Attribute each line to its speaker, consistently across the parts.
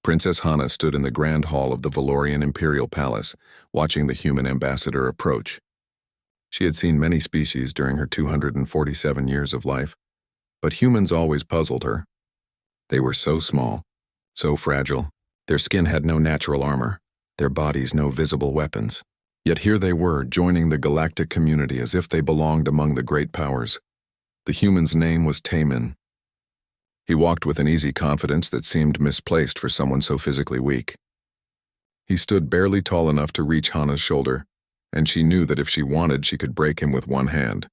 Speaker 1: Princess Hana stood in the grand hall of the Valorian Imperial Palace, watching the human ambassador approach. She had seen many species during her 247 years of life, but humans always puzzled her. They were so small, so fragile. Their skin had no natural armor, their bodies no visible weapons. Yet here they were, joining the galactic community as if they belonged among the great powers. The human's name was Taemin. He walked with an easy confidence that seemed misplaced for someone so physically weak. He stood barely tall enough to reach Hana's shoulder, and she knew that if she wanted, she could break him with one hand.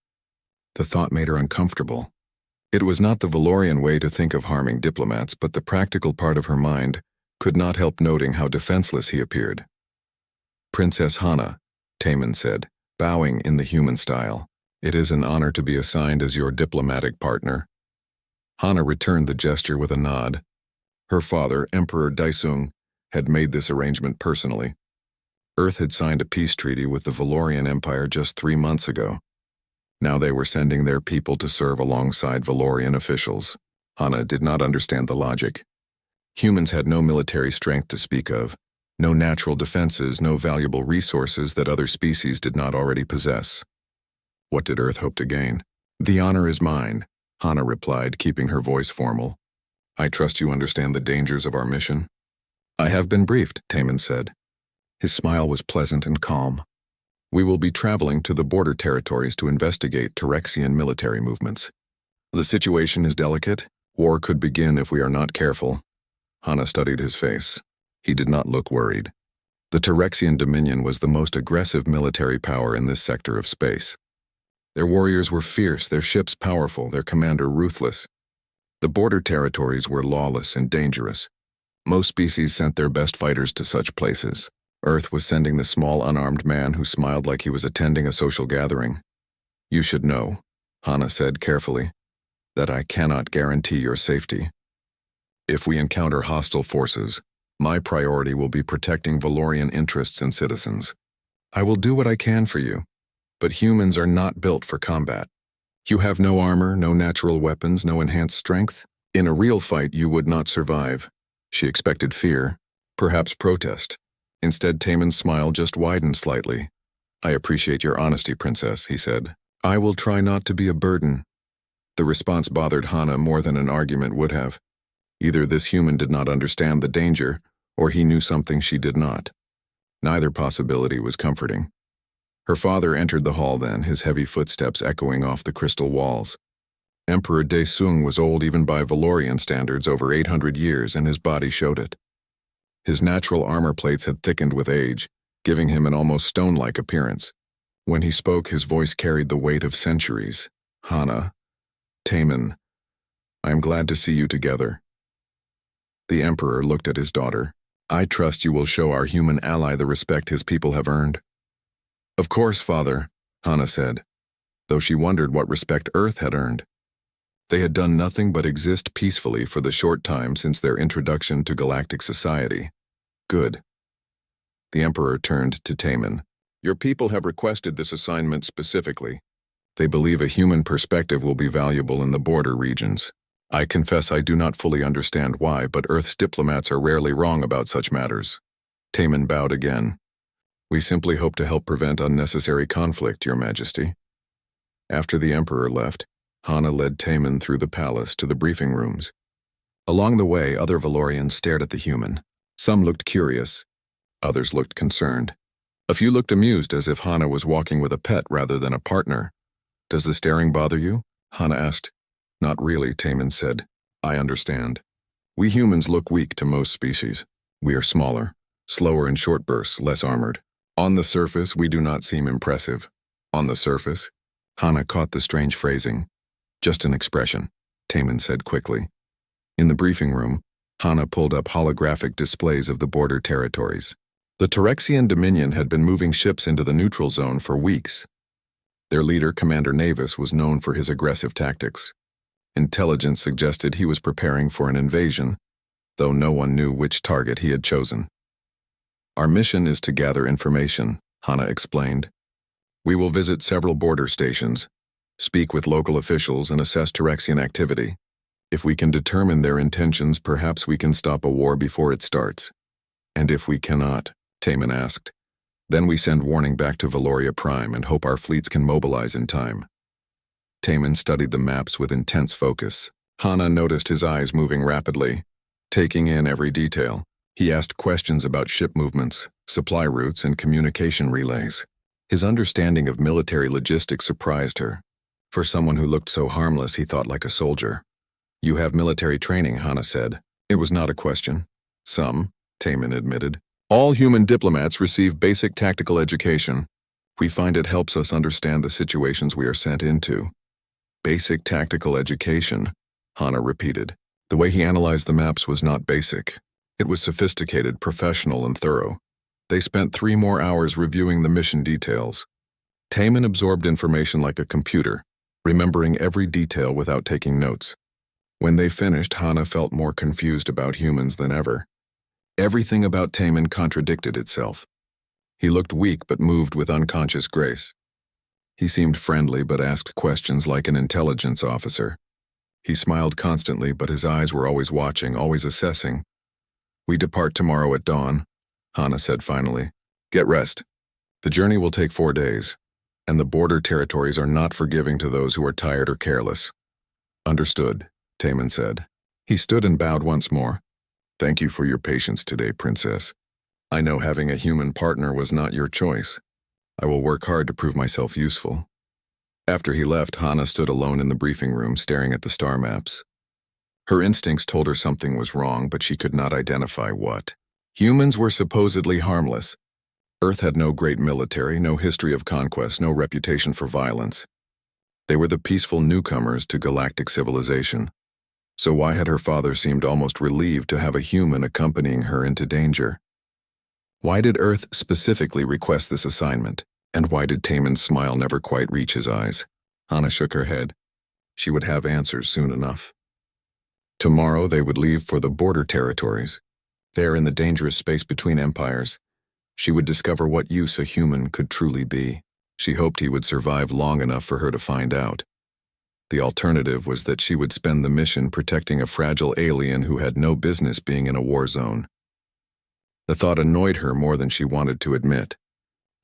Speaker 1: The thought made her uncomfortable. It was not the Valorian way to think of harming diplomats, but the practical part of her mind could not help noting how defenseless he appeared. "Princess Hana," Taemin said, bowing in the human style. "It is an honor to be assigned as your diplomatic partner." Hana returned the gesture with a nod. Her father, Emperor Daisung, had made this arrangement personally. Earth had signed a peace treaty with the Valorian Empire just 3 months ago. Now they were sending their people to serve alongside Valorian officials. Hana did not understand the logic. Humans had no military strength to speak of, no natural defenses, no valuable resources that other species did not already possess. What did Earth hope to gain? "The honor is mine," Hana replied, keeping her voice formal. "I trust you understand the dangers of our mission." "I have been briefed," Taemin said. His smile was pleasant and calm. "We will be traveling to the border territories to investigate Tyrexian military movements. The situation is delicate. War could begin if we are not careful." Hana studied his face. He did not look worried. The Tyrexian Dominion was the most aggressive military power in this sector of space. Their warriors were fierce, their ships powerful, their commander ruthless. The border territories were lawless and dangerous. Most species sent their best fighters to such places. Earth was sending the small unarmed man who smiled like he was attending a social gathering. "You should know," Hana said carefully, "that I cannot guarantee your safety. If we encounter hostile forces, my priority will be protecting Valorian interests and citizens. I will do what I can for you, but humans are not built for combat. You have no armor, no natural weapons, no enhanced strength. In a real fight, you would not survive." She expected fear, perhaps protest. Instead, Taemin's smile just widened slightly. "I appreciate your honesty, Princess," he said. "I will try not to be a burden." The response bothered Hana more than an argument would have. Either this human did not understand the danger, or he knew something she did not. Neither possibility was comforting. Her father entered the hall then, his heavy footsteps echoing off the crystal walls. Emperor Daesung was old even by Valorian standards, over 800 years, and his body showed it. His natural armor plates had thickened with age, giving him an almost stone-like appearance. When he spoke, his voice carried the weight of centuries. "Hana, Taemin, I am glad to see you together." The Emperor looked at his daughter. "I trust you will show our human ally the respect his people have earned." "Of course, Father," Hana said, though she wondered what respect Earth had earned. They had done nothing but exist peacefully for the short time since their introduction to galactic society. "Good." The Emperor turned to Taemin. "Your people have requested this assignment specifically. They believe a human perspective will be valuable in the border regions. I confess I do not fully understand why, but Earth's diplomats are rarely wrong about such matters." Taemin bowed again. "We simply hope to help prevent unnecessary conflict, Your Majesty." After the Emperor left, Hana led Taemin through the palace to the briefing rooms. Along the way, other Valorians stared at the human. Some looked curious, others looked concerned. A few looked amused, as if Hana was walking with a pet rather than a partner. "Does the staring bother you?" Hana asked. "Not really," Taemin said. "I understand. We humans look weak to most species. We are smaller, slower in short bursts, less armored. On the surface, we do not seem impressive." "On the surface?" Hana caught the strange phrasing. "Just an expression," Taemin said quickly. In the briefing room, Hana pulled up holographic displays of the border territories. The Tyrexian Dominion had been moving ships into the neutral zone for weeks. Their leader, Commander Navis, was known for his aggressive tactics. Intelligence suggested he was preparing for an invasion, though no one knew which target he had chosen. "Our mission is to gather information," Hana explained. "We will visit several border stations, speak with local officials, and assess Tyrexian activity. If we can determine their intentions, perhaps we can stop a war before it starts. And if we cannot, Taman asked, then we send warning back to Valoria Prime and hope our fleets can mobilize in time. Taman studied the maps with intense focus. Hana noticed his eyes moving rapidly, taking in every detail. He asked questions about ship movements, supply routes, and communication relays. His understanding of military logistics surprised her. For someone who looked so harmless, he thought like a soldier. You have military training, Hana said. It was not a question. Some, Taman admitted. All human diplomats receive basic tactical education. We find it helps us understand the situations we are sent into. Basic tactical education, Hana repeated. The way he analyzed the maps was not basic. It was sophisticated, professional, and thorough. They spent 3 more hours reviewing the mission details. Taman absorbed information like a computer, remembering every detail without taking notes. When they finished, Hana felt more confused about humans than ever. Everything about Taman contradicted itself. He looked weak but moved with unconscious grace. He seemed friendly but asked questions like an intelligence officer. He smiled constantly, but his eyes were always watching, always assessing. We depart tomorrow at dawn, Hana said finally. Get rest. The journey will take 4 days, and the border territories are not forgiving to those who are tired or careless. Understood, Taman said. He stood and bowed once more. Thank you for your patience today, Princess. I know having a human partner was not your choice. I will work hard to prove myself useful. After he left, Hana stood alone in the briefing room, staring at the star maps. Her instincts told her something was wrong, but she could not identify what. Humans were supposedly harmless. Earth had no great military, no history of conquest, no reputation for violence. They were the peaceful newcomers to galactic civilization. So why had her father seemed almost relieved to have a human accompanying her into danger? Why did Earth specifically request this assignment? And why did Taman's smile never quite reach his eyes? Hana shook her head. She would have answers soon enough. Tomorrow they would leave for the border territories. There, in the dangerous space between empires, she would discover what use a human could truly be. She hoped he would survive long enough for her to find out. The alternative was that she would spend the mission protecting a fragile alien who had no business being in a war zone. The thought annoyed her more than she wanted to admit.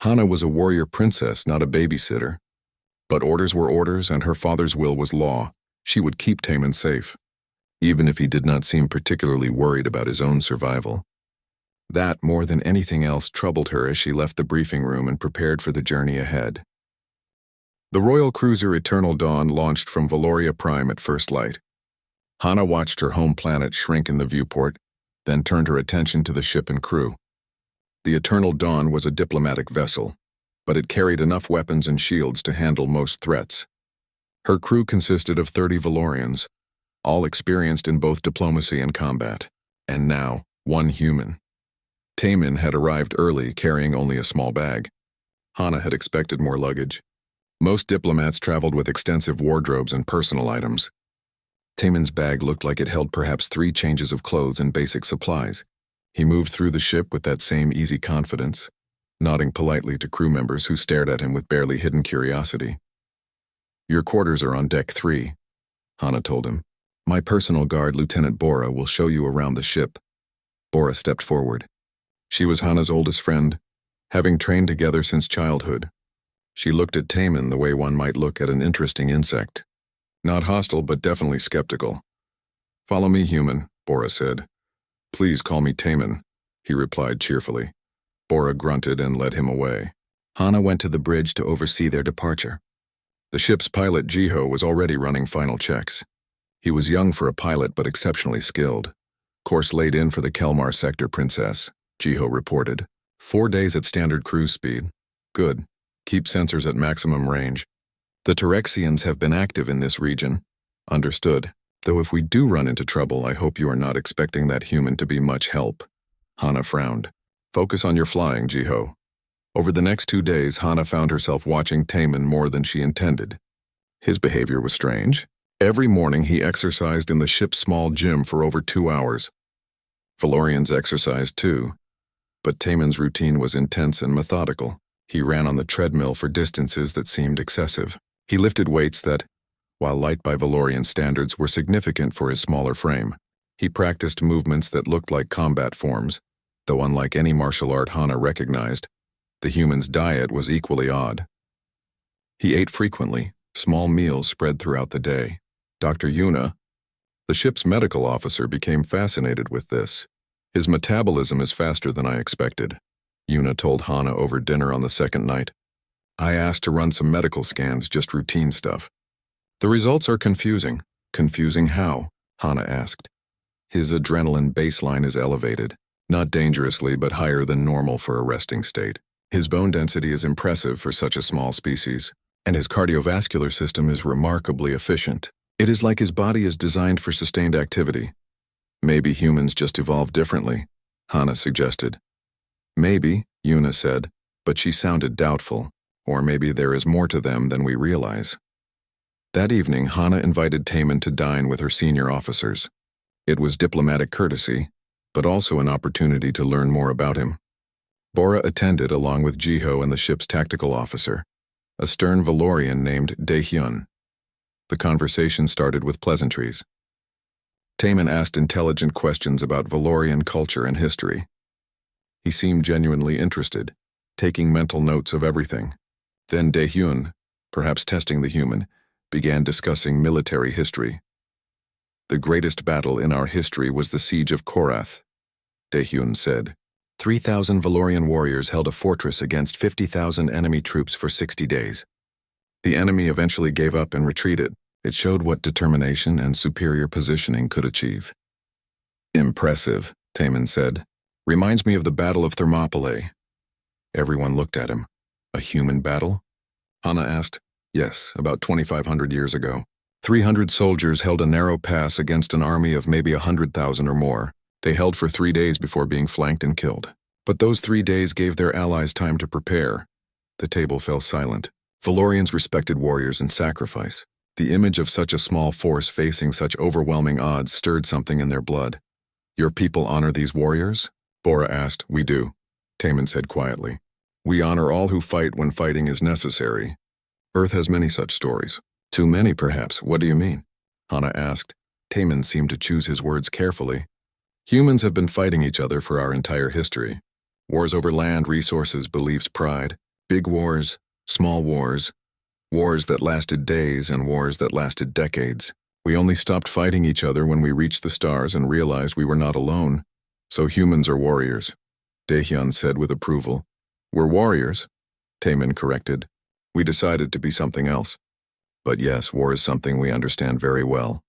Speaker 1: Hana was a warrior princess, not a babysitter. But orders were orders, and her father's will was law. She would keep Taman safe, even if he did not seem particularly worried about his own survival. That, more than anything else, troubled her as she left the briefing room and prepared for the journey ahead. The royal cruiser Eternal Dawn launched from Valoria Prime at first light. Hana watched her home planet shrink in the viewport, then turned her attention to the ship and crew. The Eternal Dawn was a diplomatic vessel, but it carried enough weapons and shields to handle most threats. Her crew consisted of 30 Valorians, all experienced in both diplomacy and combat, and now 1 human. Taman had arrived early, carrying only a small bag. Hana had expected more luggage. Most diplomats traveled with extensive wardrobes and personal items. Taman's bag looked like it held perhaps 3 changes of clothes and basic supplies. He moved through the ship with that same easy confidence, nodding politely to crew members who stared at him with barely hidden curiosity. Your quarters are on deck 3, Hana told him. My personal guard, Lieutenant Bora, will show you around the ship. Bora stepped forward. She was Hana's oldest friend, having trained together since childhood. She looked at Taman the way one might look at an interesting insect. Not hostile, but definitely skeptical. Follow me, human, Bora said. Please call me Taman, he replied cheerfully. Bora grunted and led him away. Hana went to the bridge to oversee their departure. The ship's pilot, Jiho, was already running final checks. He was young for a pilot, but exceptionally skilled. Course laid in for the Kelmar sector, Princess, Jiho reported. 4 days at standard cruise speed. Good. Keep sensors at maximum range. The Terexians have been active in this region. Understood. Though if we do run into trouble, I hope you are not expecting that human to be much help. Hana frowned. Focus on your flying, Jiho. Over the next 2 days, Hana found herself watching Taman more than she intended. His behavior was strange. Every morning he exercised in the ship's small gym for over 2 hours. Valorians exercised too, but Taman's routine was intense and methodical. He ran on the treadmill for distances that seemed excessive. He lifted weights that, while light by Valorian standards were significant for his smaller frame. He practiced movements that looked like combat forms, though unlike any martial art Hana recognized, the human's diet was equally odd. He ate frequently, small meals spread throughout the day. Dr. Yuna, the ship's medical officer, became fascinated with this. His metabolism is faster than I expected, Yuna told Hana over dinner on the second night. I asked to run some medical scans, just routine stuff. The results are confusing. Confusing how? Hana asked. His adrenaline baseline is elevated, not dangerously but higher than normal for a resting state. His bone density is impressive for such a small species, and his cardiovascular system is remarkably efficient. It is like his body is designed for sustained activity. Maybe humans just evolved differently, Hana suggested. Maybe, Yuna said, but she sounded doubtful, or maybe there is more to them than we realize. That evening, Hana invited Taemin to dine with her senior officers. It was diplomatic courtesy, but also an opportunity to learn more about him. Bora attended along with Jiho and the ship's tactical officer, a stern Valorian named Daehyun. The conversation started with pleasantries. Taemin asked intelligent questions about Valorian culture and history. He seemed genuinely interested, taking mental notes of everything. Then Daehyun, perhaps testing the human, began discussing military history. The greatest battle in our history was the siege of Korath, Daehyun said. 3,000 Valorian warriors held a fortress against 50,000 enemy troops for 60 days. The enemy eventually gave up and retreated. It showed what determination and superior positioning could achieve. Impressive, Taemin said. Reminds me of the Battle of Thermopylae. Everyone looked at him. A human battle? Hana asked. Yes, about 2,500 years ago. 300 soldiers held a narrow pass against an army of maybe 100,000 or more. They held for 3 days before being flanked and killed. But those 3 days gave their allies time to prepare. The table fell silent. Valorians respected warriors and sacrifice. The image of such a small force facing such overwhelming odds stirred something in their blood. Your people honor these warriors? Bora asked. We do, Taemin said quietly. We honor all who fight when fighting is necessary. Earth has many such stories. Too many, perhaps. What do you mean? Hana asked. Taemin seemed to choose his words carefully. Humans have been fighting each other for our entire history. Wars over land, resources, beliefs, pride. Big wars, small wars. Wars that lasted days and wars that lasted decades. We only stopped fighting each other when we reached the stars and realized we were not alone. So humans are warriors, Daehyun said with approval. We're warriors, Taemin corrected. We decided to be something else. But yes, war is something we understand very well.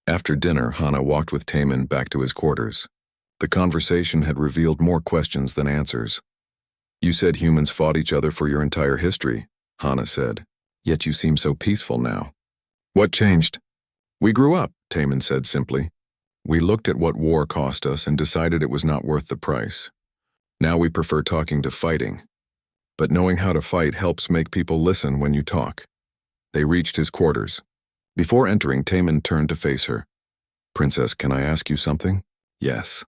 Speaker 1: After dinner, Hana walked with Taemin back to his quarters. The conversation had revealed more questions than answers. You said humans fought each other for your entire history, Hana said. Yet you seem so peaceful now. What changed? We grew up, Taemin said simply. We looked at what war cost us and decided it was not worth the price. Now we prefer talking to fighting. But knowing how to fight helps make people listen when you talk. They reached his quarters. Before entering, Taemin turned to face her. Princess, can I ask you something? Yes.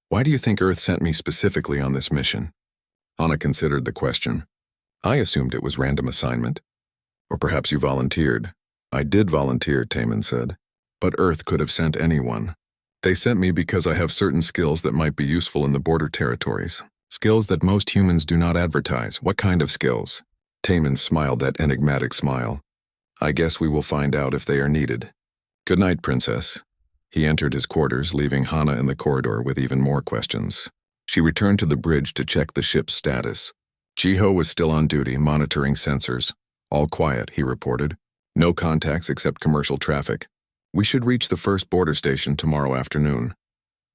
Speaker 1: Why do you think Earth sent me specifically on this mission? Hana considered the question. I assumed it was random assignment. Or perhaps you volunteered. I did volunteer, Taemin said. But Earth could have sent anyone. They sent me because I have certain skills that might be useful in the border territories. Skills that most humans do not advertise. What kind of skills? Taemin smiled that enigmatic smile. I guess we will find out if they are needed. Good night, Princess. He entered his quarters, leaving Hana in the corridor with even more questions. She returned to the bridge to check the ship's status. Jiho was still on duty, monitoring sensors. All quiet, he reported. No contacts except commercial traffic. We should reach the first border station tomorrow afternoon.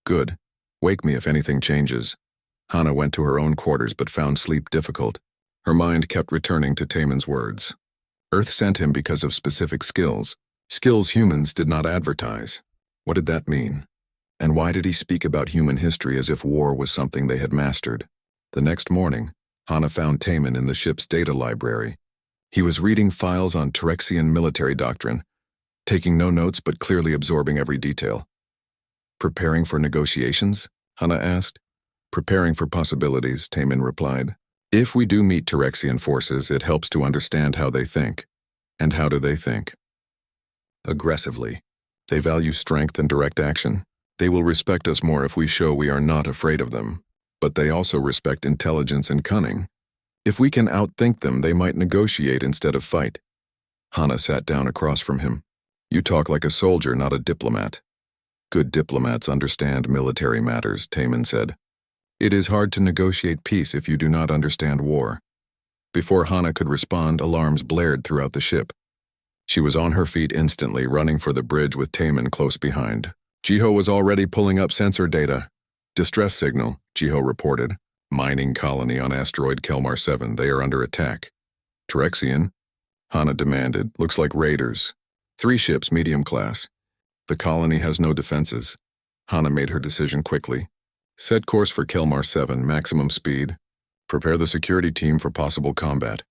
Speaker 1: Good. Wake me if anything changes. Hana went to her own quarters but found sleep difficult. Her mind kept returning to Taemin's words. Earth sent him because of specific skills. Skills humans did not advertise. What did that mean? And why did he speak about human history as if war was something they had mastered? The next morning, Hana found Taemin in the ship's data library. He was reading files on Terexian military doctrine, taking no notes but clearly absorbing every detail. Preparing for negotiations? Hana asked. Preparing for possibilities, Taemin replied. If we do meet Terexian forces, it helps to understand how they think. And how do they think? aggressively. They value strength and direct action. They will respect us more if we show we are not afraid of them. But they also respect intelligence and cunning. If we can outthink them, they might negotiate instead of fight. Hana sat down across from him. You talk like a soldier, not a diplomat. Good diplomats understand military matters, Taman said. It is hard to negotiate peace if you do not understand war. Before Hana could respond, alarms blared throughout the ship. She was on her feet instantly, running for the bridge with Taman close behind. Jiho was already pulling up sensor data. Distress signal, Jiho reported. Mining colony on asteroid Kelmar 7. They are under attack. Terexian? Hana demanded. Looks like raiders. 3 ships, medium class. The colony has no defenses. Hana made her decision quickly. Set course for Kelmar 7, maximum speed. Prepare the security team for possible combat.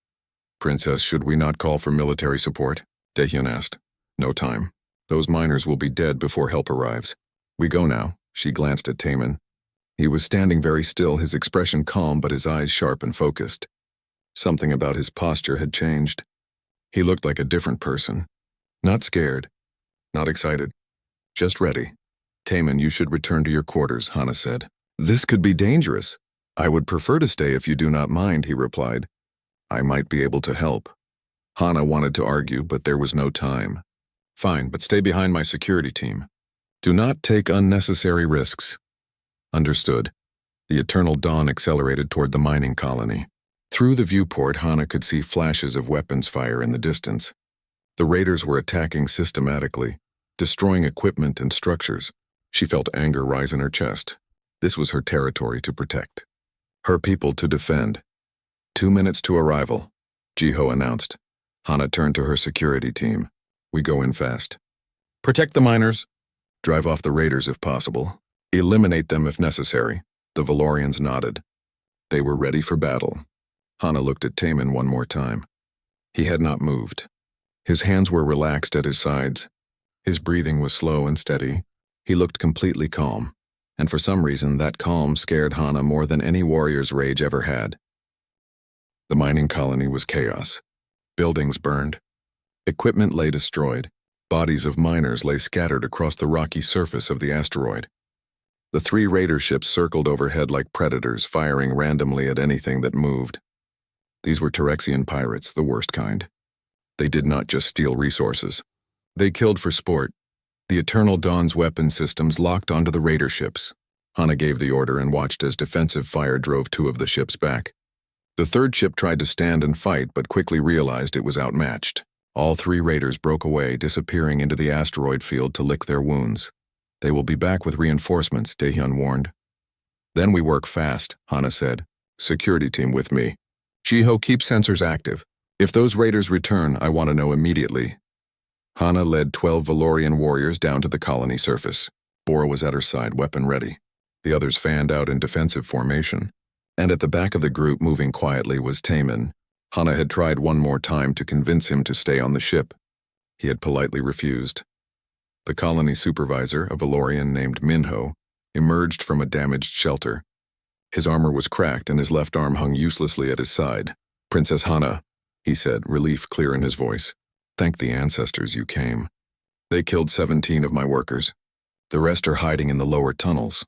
Speaker 1: Princess, should we not call for military support? Daehyun asked. No time. Those miners will be dead before help arrives. We go now. She glanced at Taman. He was standing very still, his expression calm but his eyes sharp and focused. Something about his posture had changed. He looked like a different person. Not scared. Not excited. Just ready. Taman, you should return to your quarters, Hana said. This could be dangerous. I would prefer to stay if you do not mind, he replied. I might be able to help. Hana wanted to argue, but there was no time. Fine, but stay behind my security team. Do not take unnecessary risks. Understood. The eternal dawn accelerated toward the mining colony. Through the viewport, Hana could see flashes of weapons fire in the distance. The raiders were attacking systematically, destroying equipment and structures. She felt anger rise in her chest. This was her territory to protect. Her people to defend. 2 minutes to arrival, Jiho announced. Hana turned to her security team. We go in fast. Protect the miners. Drive off the raiders if possible. Eliminate them if necessary. The Valorians nodded. They were ready for battle. Hana looked at Taman one more time. He had not moved. His hands were relaxed at his sides. His breathing was slow and steady. He looked completely calm, and for some reason that calm scared Hana more than any warrior's rage ever had. The mining colony was chaos. Buildings burned. Equipment lay destroyed. Bodies of miners lay scattered across the rocky surface of the asteroid. The 3 raider ships circled overhead like predators, firing randomly at anything that moved. These were Terexian pirates, the worst kind. They did not just steal resources. They killed for sport. The Eternal Dawn's weapon systems locked onto the raider ships. Hana gave the order and watched as defensive fire drove 2 of the ships back. The 3rd ship tried to stand and fight, but quickly realized it was outmatched. All 3 raiders broke away, disappearing into the asteroid field to lick their wounds. They will be back with reinforcements, Daehyun warned. Then we work fast, Hana said. Security team with me. Jiho, keep sensors active. If those raiders return, I want to know immediately. Hana led 12 Valorian warriors down to the colony surface. Bora was at her side, weapon ready. The others fanned out in defensive formation. And at the back of the group, moving quietly, was Taman. Hana had tried one more time to convince him to stay on the ship. He had politely refused. The colony supervisor, a Valorian named Minho, emerged from a damaged shelter. His armor was cracked and his left arm hung uselessly at his side. Princess Hana, he said, relief clear in his voice. Thank the ancestors you came. They killed 17 of my workers. The rest are hiding in the lower tunnels.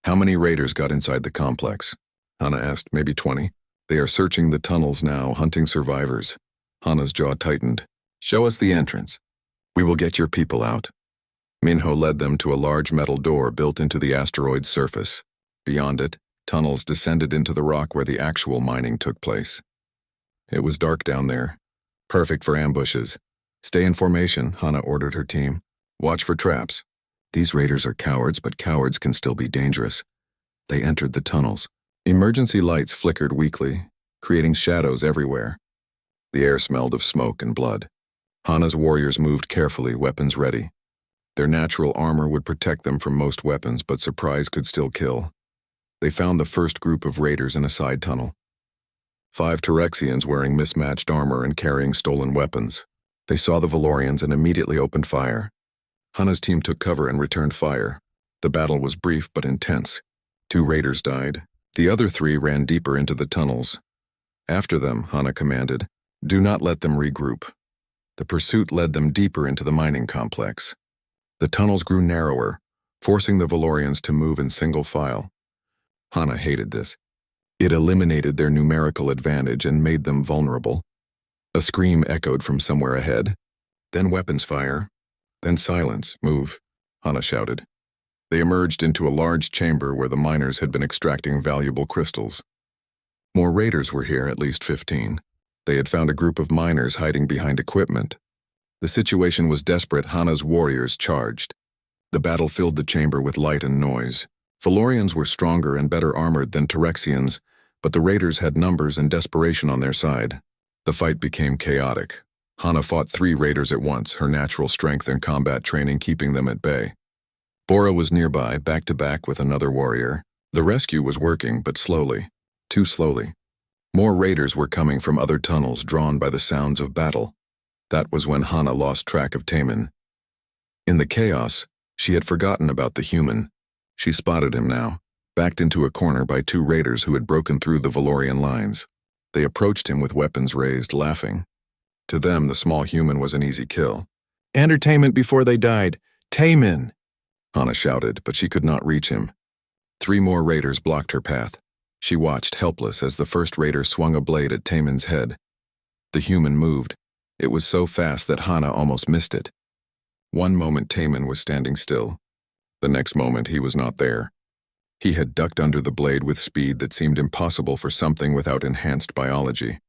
Speaker 1: How many raiders got inside the complex? Hana asked. Maybe 20. They are searching the tunnels now, hunting survivors. Hana's jaw tightened. Show us the entrance. We will get your people out. Minho led them to a large metal door built into the asteroid's surface. Beyond it, tunnels descended into the rock where the actual mining took place. It was dark down there. Perfect for ambushes. Stay in formation, Hana ordered her team. Watch for traps. These raiders are cowards, but cowards can still be dangerous. They entered the tunnels. Emergency lights flickered weakly, creating shadows everywhere. The air smelled of smoke and blood. Hana's warriors moved carefully, weapons ready. Their natural armor would protect them from most weapons, but surprise could still kill. They found the first group of raiders in a side tunnel. 5 Terexians wearing mismatched armor and carrying stolen weapons. They saw the Valorians and immediately opened fire. Hana's team took cover and returned fire. The battle was brief but intense. 2 raiders died. The other 3 ran deeper into the tunnels. After them, Hana commanded, do not let them regroup. The pursuit led them deeper into the mining complex. The tunnels grew narrower, forcing the Valorians to move in single file. Hana hated this. It eliminated their numerical advantage and made them vulnerable. A scream echoed from somewhere ahead. Then weapons fire. Then silence. Move, Hana shouted. They emerged into a large chamber where the miners had been extracting valuable crystals. More raiders were here, at least 15. They had found a group of miners hiding behind equipment. The situation was desperate. Hana's warriors charged. The battle filled the chamber with light and noise. Valorians were stronger and better armored than Terexians, but the raiders had numbers and desperation on their side. The fight became chaotic. Hana fought 3 raiders at once, her natural strength and combat training keeping them at bay. Bora was nearby, back to back with another warrior. The rescue was working, but slowly. Too slowly. More raiders were coming from other tunnels, drawn by the sounds of battle. That was when Hana lost track of Taemin. In the chaos, she had forgotten about the human. She spotted him now, backed into a corner by 2 raiders who had broken through the Valorian lines. They approached him with weapons raised, laughing. To them, the small human was an easy kill. "Entertainment before they died! Taemin!" Hana shouted, but she could not reach him. 3 more raiders blocked her path. She watched, helpless, as the first raider swung a blade at Taemin's head. The human moved. It was so fast that Hana almost missed it. One moment Taemin was standing still. The next moment he was not there. He had ducked under the blade with speed that seemed impossible for something without enhanced biology.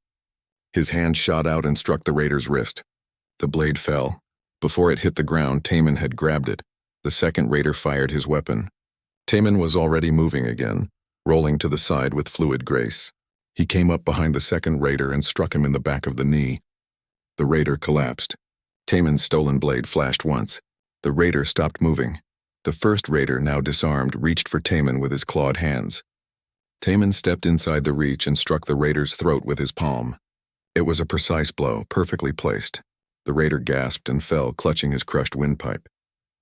Speaker 1: His hand shot out and struck the raider's wrist. The blade fell. Before it hit the ground, Taemin had grabbed it. The second raider fired his weapon. Taemin was already moving again, rolling to the side with fluid grace. He came up behind the second raider and struck him in the back of the knee. The raider collapsed. Taemin's stolen blade flashed once. The raider stopped moving. The first raider, now disarmed, reached for Taemin with his clawed hands. Taemin stepped inside the reach and struck the raider's throat with his palm. It was a precise blow, perfectly placed. The raider gasped and fell, clutching his crushed windpipe.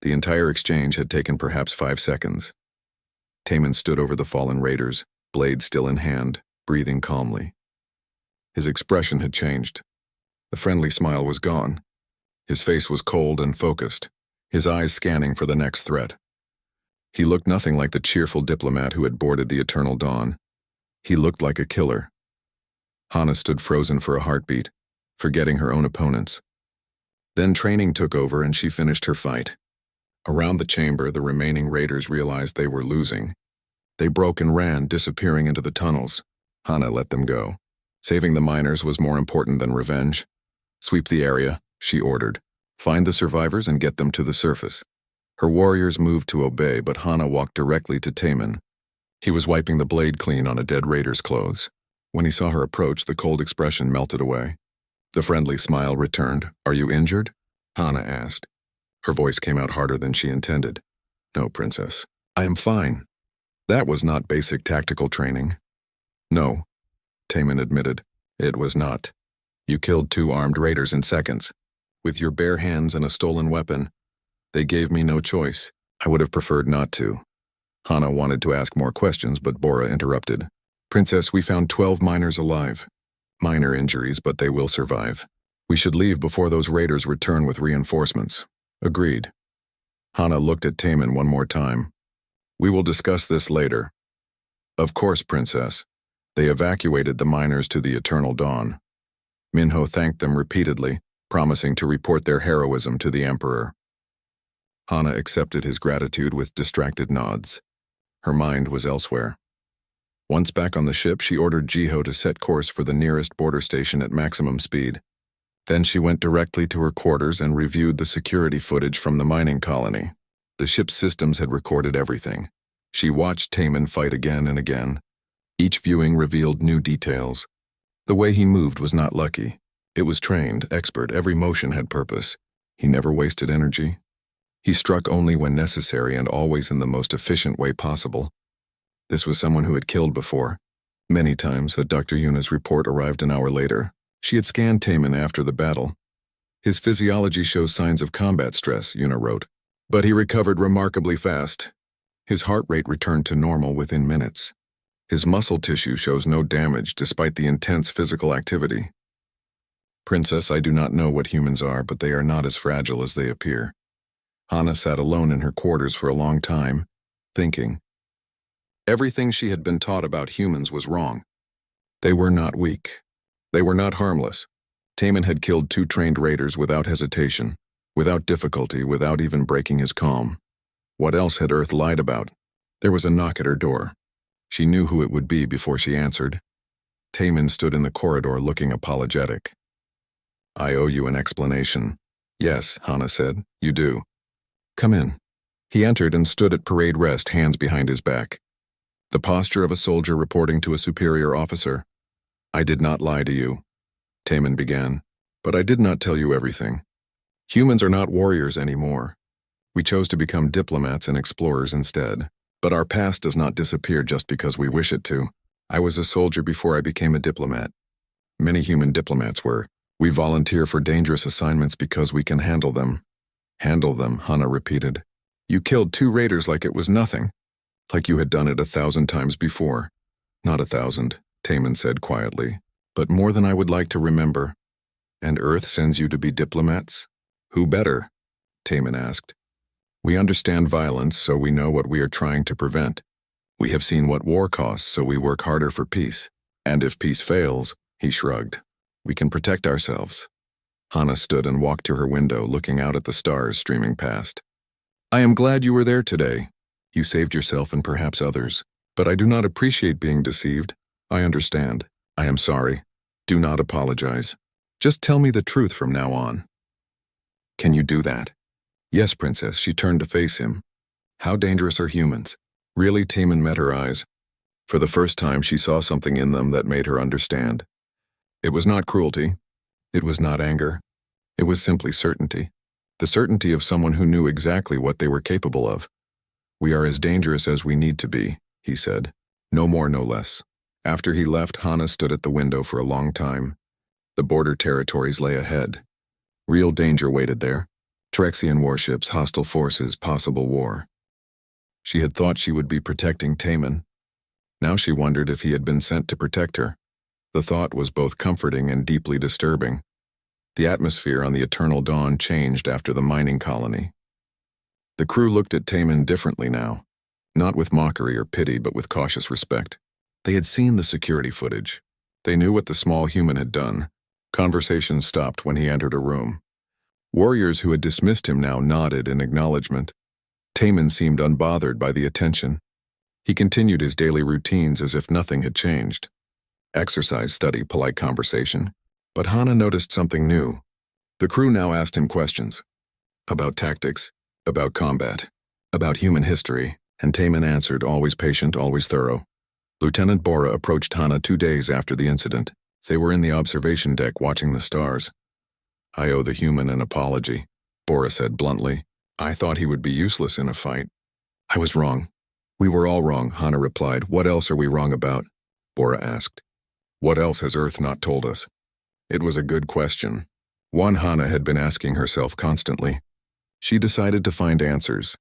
Speaker 1: The entire exchange had taken perhaps 5 seconds. Taemin stood over the fallen raiders, blade still in hand, breathing calmly. His expression had changed. The friendly smile was gone. His face was cold and focused, his eyes scanning for the next threat. He looked nothing like the cheerful diplomat who had boarded the Eternal Dawn. He looked like a killer. Hana stood frozen for a heartbeat, forgetting her own opponents. Then training took over and she finished her fight. Around the chamber, the remaining raiders realized they were losing. They broke and ran, disappearing into the tunnels. Hana let them go. Saving the miners was more important than revenge. "Sweep the area," she ordered. "Find the survivors and get them to the surface." Her warriors moved to obey, but Hana walked directly to Taemin. He was wiping the blade clean on a dead raider's clothes. When he saw her approach, the cold expression melted away. The friendly smile returned. "Are you injured?" Hana asked. Her voice came out harder than she intended. "No, Princess. I am fine." That was not basic tactical training. "No," Taemin admitted. "It was not. You killed 2 armed raiders in seconds. With your bare hands and a stolen weapon. They gave me no choice. I would have preferred not to." Hana wanted to ask more questions, but Bora interrupted. "Princess, we found 12 miners alive. Minor injuries, but they will survive. We should leave before those raiders return with reinforcements." "Agreed." Hana looked at Taemin one more time. "We will discuss this later." "Of course, Princess." They evacuated the miners to the Eternal Dawn. Minho thanked them repeatedly, promising to report their heroism to the Emperor. Hana accepted his gratitude with distracted nods. Her mind was elsewhere. Once back on the ship, she ordered Jiho to set course for the nearest border station at maximum speed. Then she went directly to her quarters and reviewed the security footage from the mining colony. The ship's systems had recorded everything. She watched Taemin fight again and again. Each viewing revealed new details. The way he moved was not lucky. It was trained, expert, every motion had purpose. He never wasted energy. He struck only when necessary and always in the most efficient way possible. This was someone who had killed before. Many times, Dr. Yuna's report arrived an hour later. She had scanned Taemin after the battle. "His physiology shows signs of combat stress," Yuna wrote. "But he recovered remarkably fast. His heart rate returned to normal within minutes. His muscle tissue shows no damage despite the intense physical activity." Princess, I do not know what humans are, but they are not as fragile as they appear. Hana sat alone in her quarters for a long time, thinking. Everything she had been taught about humans was wrong. They were not weak. They were not harmless. Taman had killed 2 trained raiders without hesitation, without difficulty, without even breaking his calm. What else had Earth lied about? There was a knock at her door. She knew who it would be before she answered. Taman stood in the corridor looking apologetic. I owe you an explanation. Yes, Hana said, you do. Come in. He entered and stood at parade rest, hands behind his back. The posture of a soldier reporting to a superior officer. I did not lie to you, Taman began, but I did not tell you everything. Humans are not warriors anymore. We chose to become diplomats and explorers instead. But our past does not disappear just because we wish it to. I was a soldier before I became a diplomat. Many human diplomats were. We volunteer for dangerous assignments because we can handle them. Handle them, Hana repeated. You killed 2 raiders like it was nothing. Like you had done it 1,000 times before. Not 1,000, Taman said quietly, but more than I would like to remember. And Earth sends you to be diplomats? Who better? Taman asked. We understand violence, so we know what we are trying to prevent. We have seen what war costs, so we work harder for peace. And if peace fails, he shrugged, we can protect ourselves. Hana stood and walked to her window, looking out at the stars streaming past. I am glad you were there today. You saved yourself and perhaps others. But I do not appreciate being deceived. I understand. I am sorry. Do not apologize. Just tell me the truth from now on. Can you do that? Yes, Princess, she turned to face him. How dangerous are humans? Really, Taman met her eyes. For the first time, she saw something in them that made her understand. It was not cruelty. It was not anger. It was simply certainty. The certainty of someone who knew exactly what they were capable of. We are as dangerous as we need to be, he said. No more, no less. After he left, Hana stood at the window for a long time. The border territories lay ahead. Real danger waited there. Trexian warships, hostile forces, possible war. She had thought she would be protecting Taman. Now she wondered if he had been sent to protect her. The thought was both comforting and deeply disturbing. The atmosphere on the Eternal Dawn changed after the mining colony. The crew looked at Taman differently now, not with mockery or pity, but with cautious respect. They had seen the security footage. They knew what the small human had done. Conversation stopped when he entered a room. Warriors who had dismissed him now nodded in acknowledgement. Taman seemed unbothered by the attention. He continued his daily routines as if nothing had changed. Exercise, study, polite conversation. But Hana noticed something new. The crew now asked him questions. About tactics, about combat, about human history, and Taman answered, always patient, always thorough. Lieutenant Bora approached Hana 2 days after the incident. They were in the observation deck watching the stars. I owe the human an apology, Bora said bluntly. I thought he would be useless in a fight. I was wrong. We were all wrong, Hana replied. What else are we wrong about? Bora asked. What else has Earth not told us? It was a good question. One Hana had been asking herself constantly. She decided to find answers.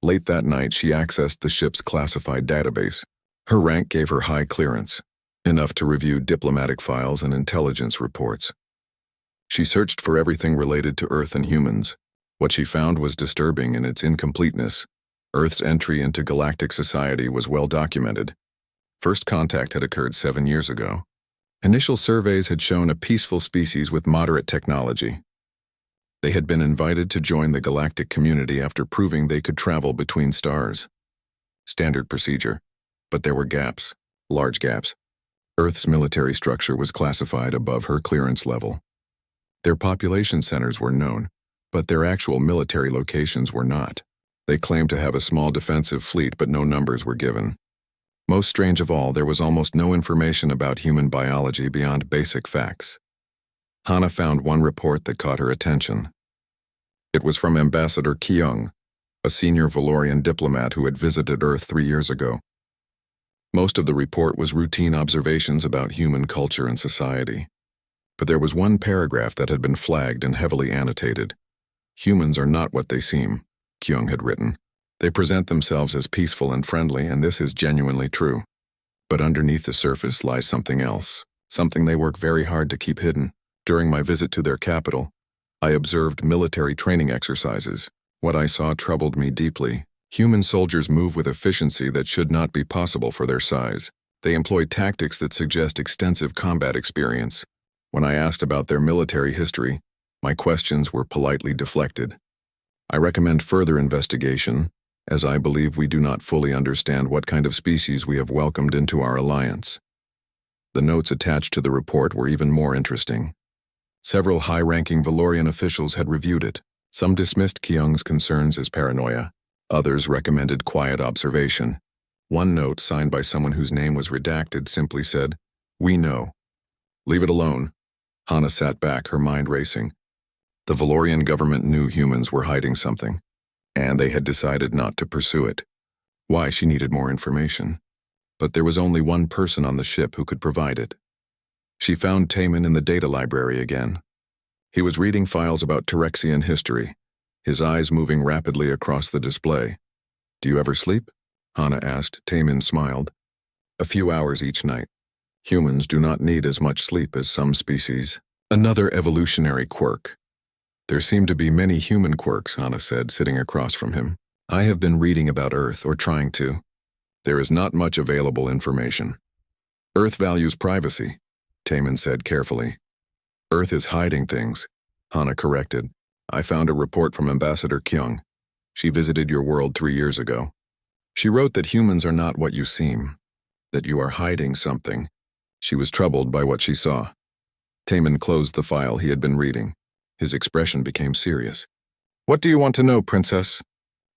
Speaker 1: Late that night, she accessed the ship's classified database. Her rank gave her high clearance, enough to review diplomatic files and intelligence reports. She searched for everything related to Earth and humans. What she found was disturbing in its incompleteness. Earth's entry into galactic society was well documented. First contact had occurred 7 years ago. Initial surveys had shown a peaceful species with moderate technology. They had been invited to join the galactic community after proving they could travel between stars. Standard procedure. But there were gaps, large gaps. Earth's military structure was classified above her clearance level. Their population centers were known, but their actual military locations were not. They claimed to have a small defensive fleet, but no numbers were given. Most strange of all, there was almost no information about human biology beyond basic facts. Hana found one report that caught her attention. It was from Ambassador Kyung, a senior Valorian diplomat who had visited Earth 3 years ago. Most of the report was routine observations about human culture and society. But there was one paragraph that had been flagged and heavily annotated. Humans are not what they seem, Kyung had written. They present themselves as peaceful and friendly, and this is genuinely true. But underneath the surface lies something else, something they work very hard to keep hidden. During my visit to their capital, I observed military training exercises. What I saw troubled me deeply. Human soldiers move with efficiency that should not be possible for their size. They employ tactics that suggest extensive combat experience. When I asked about their military history, my questions were politely deflected. I recommend further investigation, as I believe we do not fully understand what kind of species we have welcomed into our alliance. The notes attached to the report were even more interesting. Several high-ranking Valorian officials had reviewed it. Some dismissed Kyung's concerns as paranoia. Others recommended quiet observation. One note, signed by someone whose name was redacted, simply said, "We know." "Leave it alone." Hana sat back, her mind racing. The Valorian government knew humans were hiding something, and they had decided not to pursue it. Why? She needed more information. But there was only one person on the ship who could provide it. She found Taman in the data library again. He was reading files about Terexian history, his eyes moving rapidly across the display. "Do you ever sleep?" Hana asked. Taman smiled. "A few hours each night. Humans do not need as much sleep as some species." Another evolutionary quirk. "There seem to be many human quirks," Hana said, sitting across from him. "I have been reading about Earth, or trying to. There is not much available information." "Earth values privacy," Taman said carefully. "Earth is hiding things," Hana corrected. "I found a report from Ambassador Kyung. She visited your world 3 years ago. She wrote that humans are not what you seem, that you are hiding something." She was troubled by what she saw. Taman closed the file he had been reading. His expression became serious. "What do you want to know, Princess?"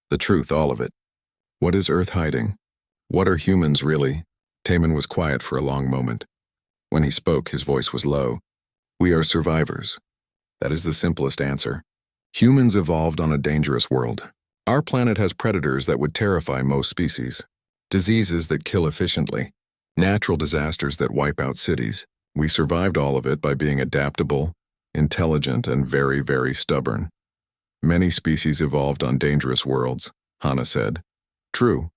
Speaker 1: "The truth, all of it. What is Earth hiding? What are humans really?" Taman was quiet for a long moment. When he spoke, his voice was low. "We are survivors. That is the simplest answer. Humans evolved on a dangerous world. Our planet has predators that would terrify most species. Diseases that kill efficiently. Natural disasters that wipe out cities. We survived all of it by being adaptable, intelligent, and very, very stubborn. Many species evolved on dangerous worlds," Hana said. "True,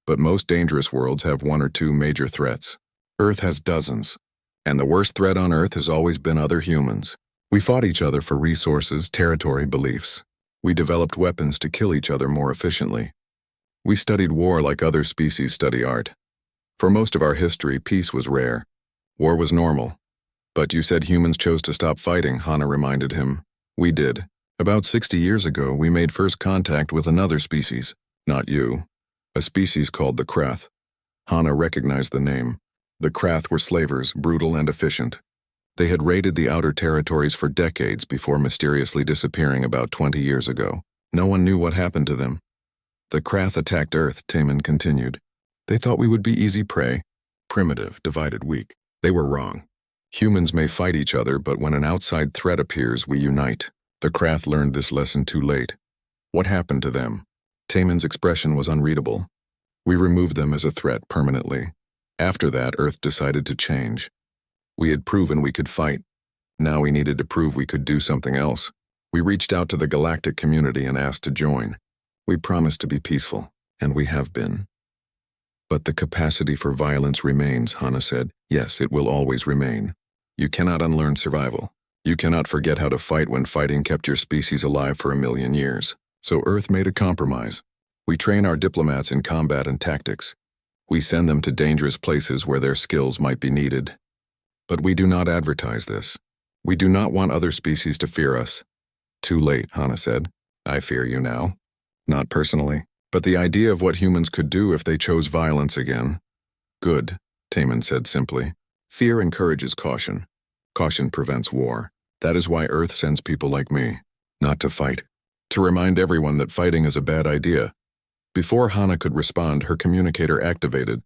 Speaker 1: but most dangerous worlds have 1 or 2 major threats. Earth has dozens, and the worst threat on Earth has always been other humans. We fought each other for resources, territory, beliefs. We developed weapons to kill each other more efficiently. We studied war like other species study art. For most of our history, peace was rare. War was normal. But you said humans chose to stop fighting," Hana reminded him. "We did. About 60 years ago, we made first contact with another species. Not you. A species called the Krath." Hana recognized the name. The Krath were slavers, brutal and efficient. They had raided the outer territories for decades before mysteriously disappearing about 20 years ago. No one knew what happened to them. "The Krath attacked Earth," Taman continued. "They thought we would be easy prey. Primitive, divided, weak. They were wrong. Humans may fight each other, but when an outside threat appears, we unite. The Krath learned this lesson too late." "What happened to them?" Taman's expression was unreadable. "We removed them as a threat permanently. After that, Earth decided to change. We had proven we could fight. Now we needed to prove we could do something else. We reached out to the galactic community and asked to join. We promised to be peaceful, and we have been." "But the capacity for violence remains," Hana said. "Yes, it will always remain. You cannot unlearn survival. You cannot forget how to fight when fighting kept your species alive for 1,000,000 years. So Earth made a compromise. We train our diplomats in combat and tactics. We send them to dangerous places where their skills might be needed. But we do not advertise this. We do not want other species to fear us." "Too late," Hana said. "I fear you now. Not personally, but the idea of what humans could do if they chose violence again." "Good," Taman said simply. "Fear encourages caution. Caution prevents war. That is why Earth sends people like me. Not to fight. To remind everyone that fighting is a bad idea." Before Hana could respond, her communicator activated.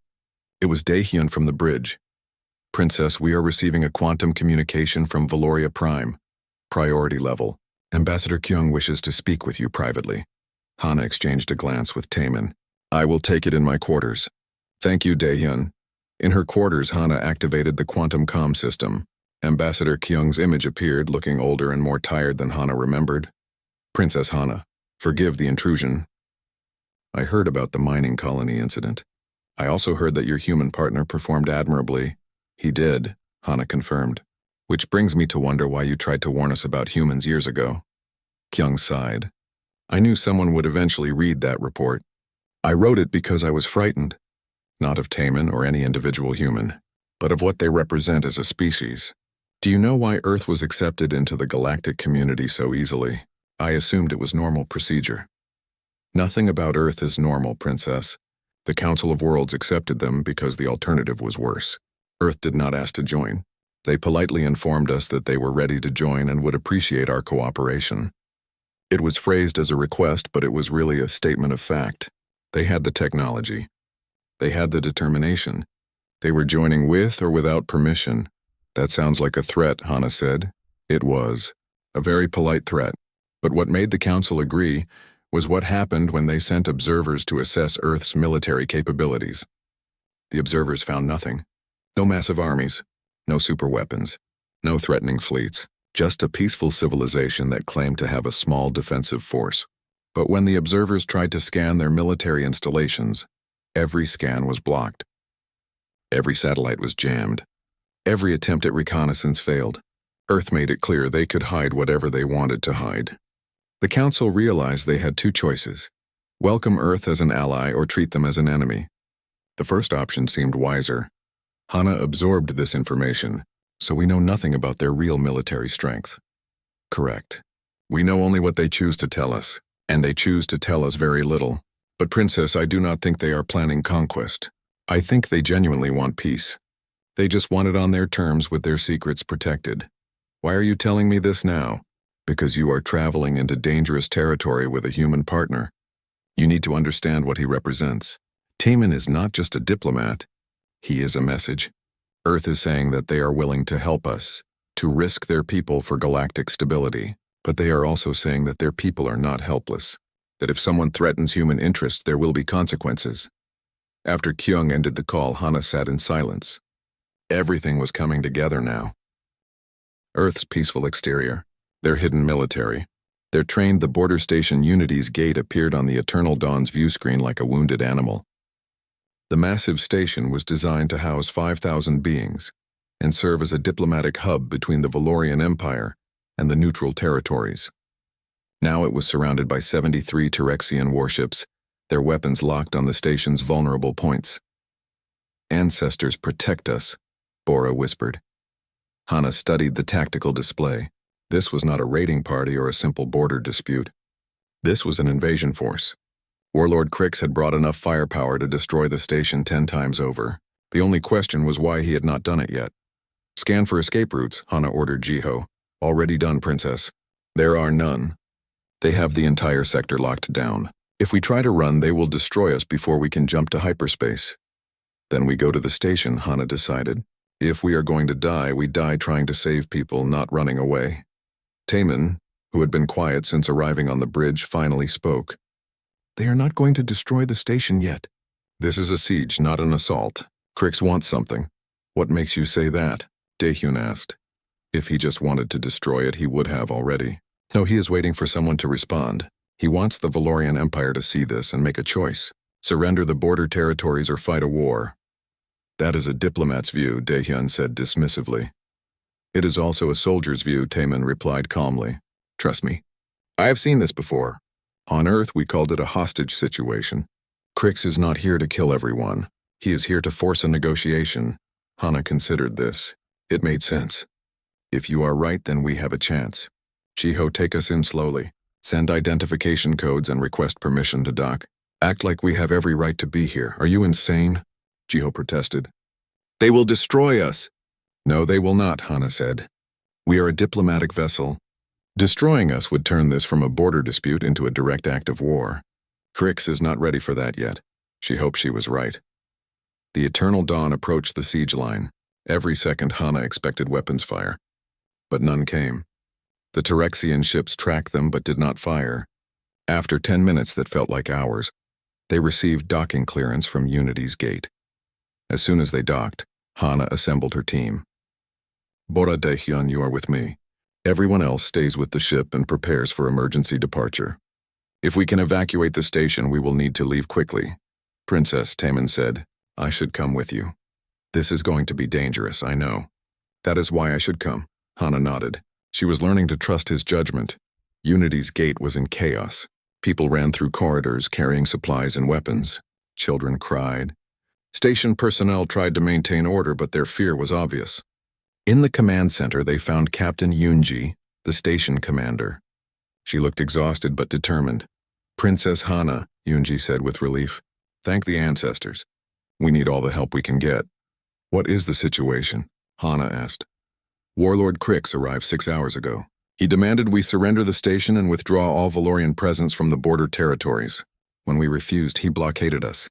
Speaker 1: It was Daehyun from the bridge. "Princess, we are receiving a quantum communication from Valoria Prime. Priority level. Ambassador Kyung wishes to speak with you privately." Hana exchanged a glance with Taman. "I will take it in my quarters." "Thank you, Daehyun." In her quarters, Hana activated the quantum comm system. Ambassador Kyung's image appeared, looking older and more tired than Hana remembered. "Princess Hana, forgive the intrusion. I heard about the mining colony incident. I also heard that your human partner performed admirably." "He did," Hana confirmed. Which brings me to wonder why you tried to warn us about humans years ago. Kyung sighed. I knew someone would eventually read that report. I wrote it because I was frightened, not of Taman or any individual human, but of what they represent as a species. Do you know why Earth was accepted into the galactic community so easily? I assumed it was normal procedure. Nothing about Earth is normal, Princess. The Council of Worlds accepted them because the alternative was worse. Earth did not ask to join. They politely informed us that they were ready to join and would appreciate our cooperation. It was phrased as a request, but it was really a statement of fact. They had the technology. They had the determination. They were joining with or without permission. That sounds like a threat, Hana said. It was. A very polite threat. But what made the Council agree was what happened when they sent observers to assess Earth's military capabilities. The observers found nothing. No massive armies. No superweapons. No threatening fleets. Just a peaceful civilization that claimed to have a small defensive force. But when the observers tried to scan their military installations, every scan was blocked. Every satellite was jammed. Every attempt at reconnaissance failed. Earth made it clear they could hide whatever they wanted to hide. The Council realized they had two choices: welcome Earth as an ally or treat them as an enemy. The first option seemed wiser. Hana absorbed this information, so we know nothing about their real military strength. Correct. We know only what they choose to tell us, and they choose to tell us very little. But Princess, I do not think they are planning conquest. I think they genuinely want peace. They just want it on their terms with their secrets protected. Why are you telling me this now? Because you are traveling into dangerous territory with a human partner. You need to understand what he represents. Taman is not just a diplomat. He is a message. Earth is saying that they are willing to help us, to risk their people for galactic stability. But they are also saying that their people are not helpless, that if someone threatens human interests, there will be consequences. After Kyung ended the call, Hana sat in silence. Everything was coming together now. Earth's peaceful exterior, their hidden military, their trained the border station Unity's gate appeared on the Eternal Dawn's view screen like a wounded animal. The massive station was designed to house 5,000 beings and serve as a diplomatic hub between the Valorian Empire and the neutral territories. Now it was surrounded by 73 Terexian warships, their weapons locked on the station's vulnerable points. Ancestors protect us, Bora whispered. Hana studied the tactical display. This was not a raiding party or a simple border dispute. This was an invasion force. Warlord Crix had brought enough firepower to destroy the station 10 times over. The only question was why he had not done it yet. Scan for escape routes, Hana ordered Jiho. Already done, Princess. There are none. They have the entire sector locked down. If we try to run, they will destroy us before we can jump to hyperspace. Then we go to the station, Hana decided. If we are going to die, we die trying to save people, not running away. Taman, who had been quiet since arriving on the bridge, finally spoke. They are not going to destroy the station yet. This is a siege, not an assault. Crix wants something. What makes you say that? Daehyun asked. If he just wanted to destroy it, he would have already. No, he is waiting for someone to respond. He wants the Valorian Empire to see this and make a choice. Surrender the border territories or fight a war. That is a diplomat's view, Daehyun said dismissively. It is also a soldier's view, Taman replied calmly. Trust me. I have seen this before. On Earth, we called it a hostage situation. Crix is not here to kill everyone. He is here to force a negotiation. Hana considered this. It made sense. If you are right, then we have a chance. Jiho, take us in slowly. Send identification codes and request permission to dock. Act like we have every right to be here. Are you insane? Jiho protested. They will destroy us. No, they will not, Hana said. We are a diplomatic vessel. Destroying us would turn this from a border dispute into a direct act of war. Crix is not ready for that yet. She hoped she was right. The Eternal Dawn approached the siege line. Every second Hana expected weapons fire. But none came. The Terexian ships tracked them but did not fire. After 10 minutes that felt like hours, they received docking clearance from Unity's gate. As soon as they docked, Hana assembled her team. Bora Daehyun, you are with me. Everyone else stays with the ship and prepares for emergency departure. If we can evacuate the station, we will need to leave quickly. Princess, Taman said, I should come with you. This is going to be dangerous, I know. That is why I should come. Hana nodded. She was learning to trust his judgment. Unity's gate was in chaos. People ran through corridors carrying supplies and weapons. Children cried. Station personnel tried to maintain order, but their fear was obvious. In the command center, they found Captain Yunji, the station commander. She looked exhausted but determined. Princess Hana, Yunji said with relief. Thank the ancestors. We need all the help we can get. What is the situation? Hana asked. Warlord Crix arrived 6 hours ago. He demanded we surrender the station and withdraw all Valorian presence from the border territories. When we refused, he blockaded us.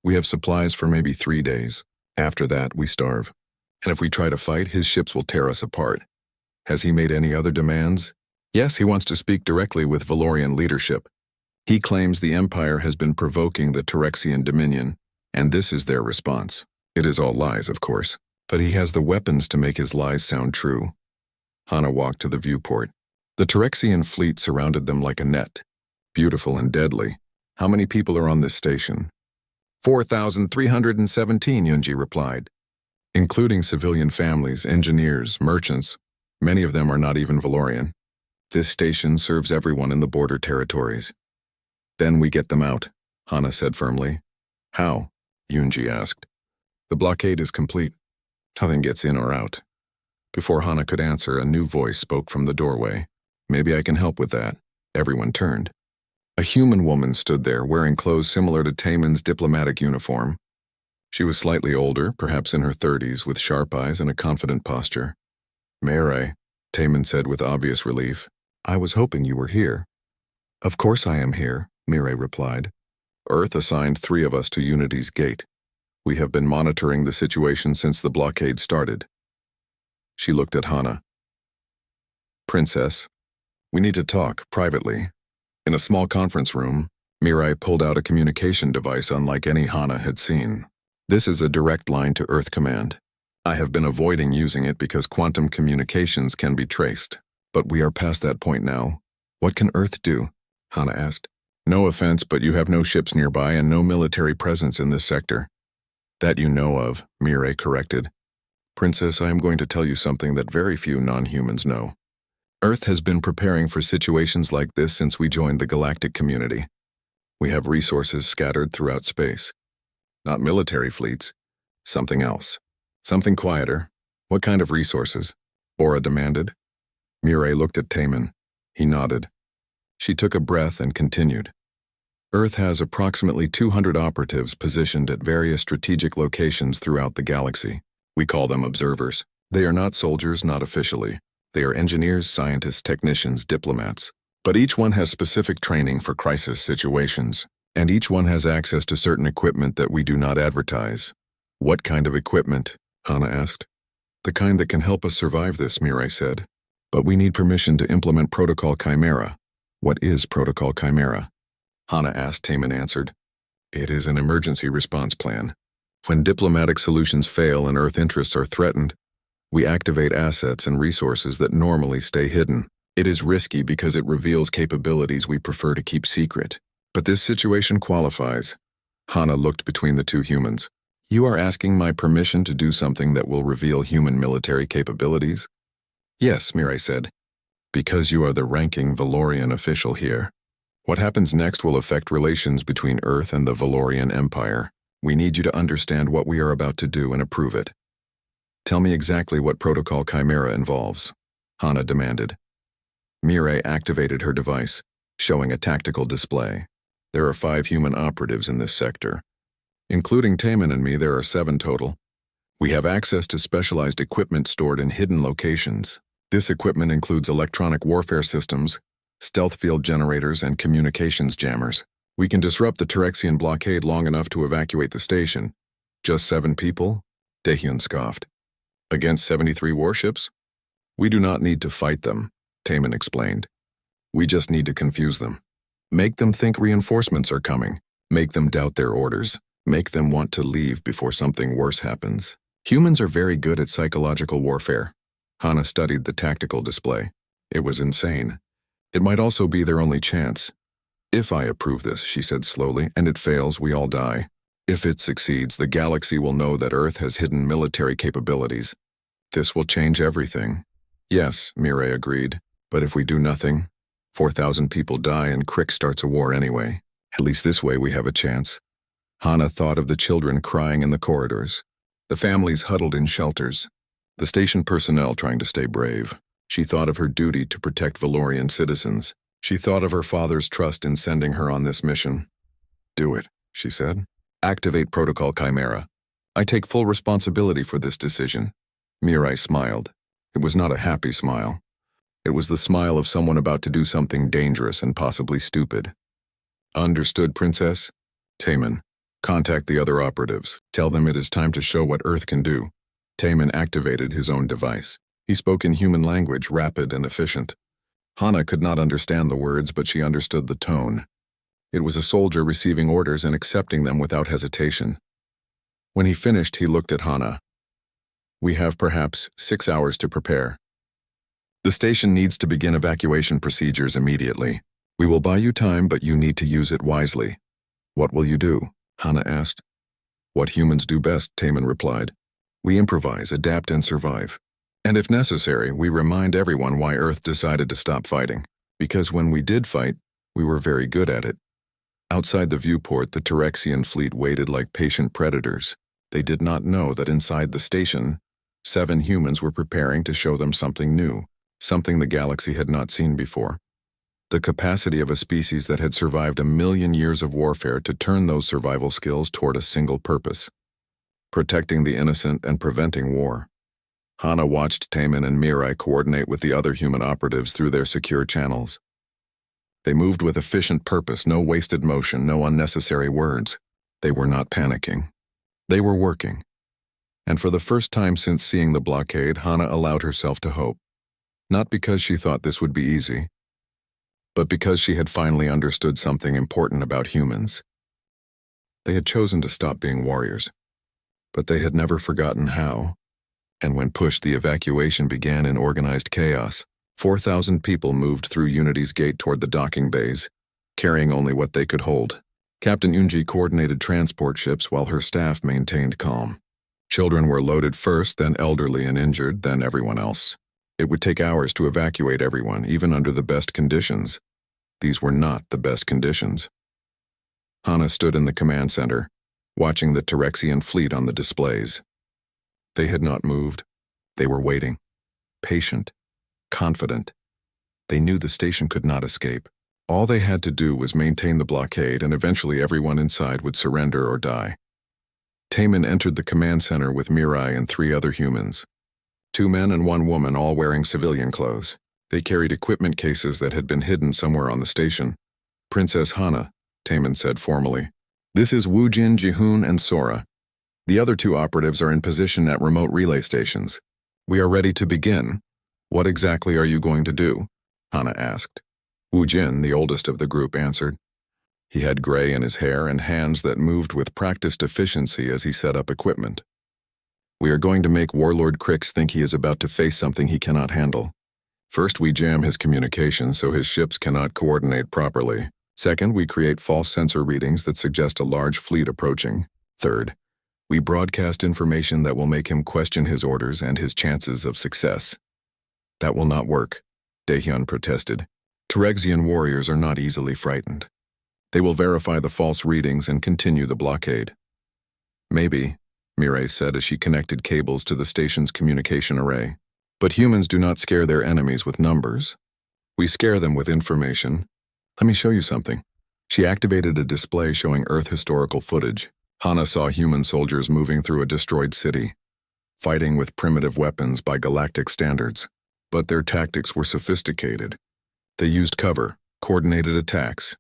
Speaker 1: We have supplies for maybe 3 days. After that, we starve. And if we try to fight, his ships will tear us apart. Has he made any other demands? Yes, he wants to speak directly with Valorian leadership. He claims the Empire has been provoking the Terexian Dominion, and this is their response. It is all lies, of course, but he has the weapons to make his lies sound true. Hana walked to the viewport. The Terexian fleet surrounded them like a net. Beautiful and deadly. How many people are on this station? 4,317, Yunji replied. Including civilian families, engineers, merchants. Many of them are not even Valorian. This station serves everyone in the border territories. Then we get them out, Hana said firmly. How? Yunji asked. The blockade is complete. Nothing gets in or out. Before Hana could answer, a new voice spoke from the doorway. Maybe I can help with that. Everyone turned. A human woman stood there, wearing clothes similar to Taemin's diplomatic uniform. She was slightly older, perhaps in her 30s, with sharp eyes and a confident posture. Mirai, Taemin said with obvious relief. I was hoping you were here. Of course I am here, Mirai replied. Earth assigned 3 of us to Unity's gate. We have been monitoring the situation since the blockade started. She looked at Hana. Princess, we need to talk privately. In a small conference room, Mirai pulled out a communication device unlike any Hana had seen. This is a direct line to Earth Command. I have been avoiding using it because quantum communications can be traced. But we are past that point now. What can Earth do? Hana asked. No offense, but you have no ships nearby and no military presence in this sector. That you know of, Mirai corrected. Princess, I am going to tell you something that very few non-humans know. Earth has been preparing for situations like this since we joined the galactic community. We have resources scattered throughout space. Not military fleets. Something else. Something quieter. What kind of resources? Bora demanded. Mirai looked at Taemin. He nodded. She took a breath and continued. Earth has approximately 200 operatives positioned at various strategic locations throughout the galaxy. We call them observers. They are not soldiers, not officially. They are engineers, scientists, technicians, diplomats. But each one has specific training for crisis situations, and each one has access to certain equipment that we do not advertise. What kind of equipment? Hana asked. The kind that can help us survive this, Mirai said. But we need permission to implement Protocol Chimera. What is Protocol Chimera? Hana asked. Taemin answered. It is an emergency response plan. When diplomatic solutions fail and Earth interests are threatened, we activate assets and resources that normally stay hidden. It is risky because it reveals capabilities we prefer to keep secret. But this situation qualifies. Hana looked between the 2 humans. You are asking my permission to do something that will reveal human military capabilities? Yes, Mirai said. Because you are the ranking Valorian official here. What happens next will affect relations between Earth and the Valorian Empire. We need you to understand what we are about to do and approve it. Tell me exactly what Protocol Chimera involves, Hana demanded. Mirai activated her device, showing a tactical display. There are 5 human operatives in this sector. Including Taemin and me, there are 7 total. We have access to specialized equipment stored in hidden locations. This equipment includes electronic warfare systems, stealth field generators, and communications jammers. We can disrupt the Terexian blockade long enough to evacuate the station. Just 7 people? Daehyun scoffed. Against 73 warships? We do not need to fight them, Taemin explained. We just need to confuse them. Make them think reinforcements are coming. Make them doubt their orders. Make them want to leave before something worse happens. Humans are very good at psychological warfare. Hana studied the tactical display. It was insane. It might also be their only chance. If I approve this, she said slowly, and it fails, we all die. If it succeeds, the galaxy will know that Earth has hidden military capabilities. This will change everything. Yes, Mireille agreed. But if we do nothing, 4,000 people die and Crick starts a war anyway. At least this way we have a chance. Hannah thought of the children crying in the corridors, the families huddled in shelters, the station personnel trying to stay brave. She thought of her duty to protect Valorian citizens. She thought of her father's trust in sending her on this mission. Do it, she said. Activate Protocol Chimera. I take full responsibility for this decision. Mireille smiled. It was not a happy smile. It was the smile of someone about to do something dangerous and possibly stupid. Understood, Princess? Taman, contact the other operatives. Tell them it is time to show what Earth can do. Taman activated his own device. He spoke in human language, rapid and efficient. Hannah could not understand the words, but she understood the tone. It was a soldier receiving orders and accepting them without hesitation. When he finished, he looked at Hannah. We have perhaps 6 hours to prepare. The station needs to begin evacuation procedures immediately. We will buy you time, but you need to use it wisely. What will you do? Hannah asked. What humans do best, Taman replied. We improvise, adapt, and survive. And if necessary, we remind everyone why Earth decided to stop fighting. Because when we did fight, we were very good at it. Outside the viewport, the Tyrexian fleet waited like patient predators. They did not know that inside the station, 7 humans were preparing to show them something new, something the galaxy had not seen before. The capacity of a species that had survived 1,000,000 years of warfare to turn those survival skills toward a single purpose: protecting the innocent and preventing war. Hannah watched Taman and Mireille coordinate with the other human operatives through their secure channels. They moved with efficient purpose, no wasted motion, no unnecessary words. They were not panicking. They were working. And for the first time since seeing the blockade, Hannah allowed herself to hope. Not because she thought this would be easy, but because she had finally understood something important about humans. They had chosen to stop being warriors, but they had never forgotten how. And when pushed, the evacuation began in organized chaos. 4,000 people moved through Unity's gate toward the docking bays, carrying only what they could hold. Captain Unji coordinated transport ships while her staff maintained calm. Children were loaded first, then elderly and injured, then everyone else. It would take hours to evacuate everyone, even under the best conditions. These were not the best conditions. Hannah stood in the command center, watching the Tyrexian fleet on the displays. They had not moved. They were waiting, patient, confident. They knew the station could not escape. All they had to do was maintain the blockade, and eventually everyone inside would surrender or die. Taman entered the command center with Mireille and 3 other humans. 2 men and 1 woman, all wearing civilian clothes. They carried equipment cases that had been hidden somewhere on the station. Princess Hannah, Taman said formally. This is Woojin, Jihoon, and Sora. The other 2 operatives are in position at remote relay stations. We are ready to begin. What exactly are you going to do? Hannah asked. Woojin, the oldest of the group, answered. He had gray in his hair and hands that moved with practiced efficiency as he set up equipment. We are going to make Warlord Crix think he is about to face something he cannot handle. First, we jam his communications so his ships cannot coordinate properly. Second, we create false sensor readings that suggest a large fleet approaching. Third, we broadcast information that will make him question his orders and his chances of success. That will not work, Daehyun protested. Tyrexian warriors are not easily frightened. They will verify the false readings and continue the blockade. Maybe, Mireille said as she connected cables to the station's communication array. But humans do not scare their enemies with numbers. We scare them with information. Let me show you something. She activated a display showing Earth historical footage. Hannah saw human soldiers moving through a destroyed city, fighting with primitive weapons by galactic standards. But their tactics were sophisticated. They used cover, coordinated attacks,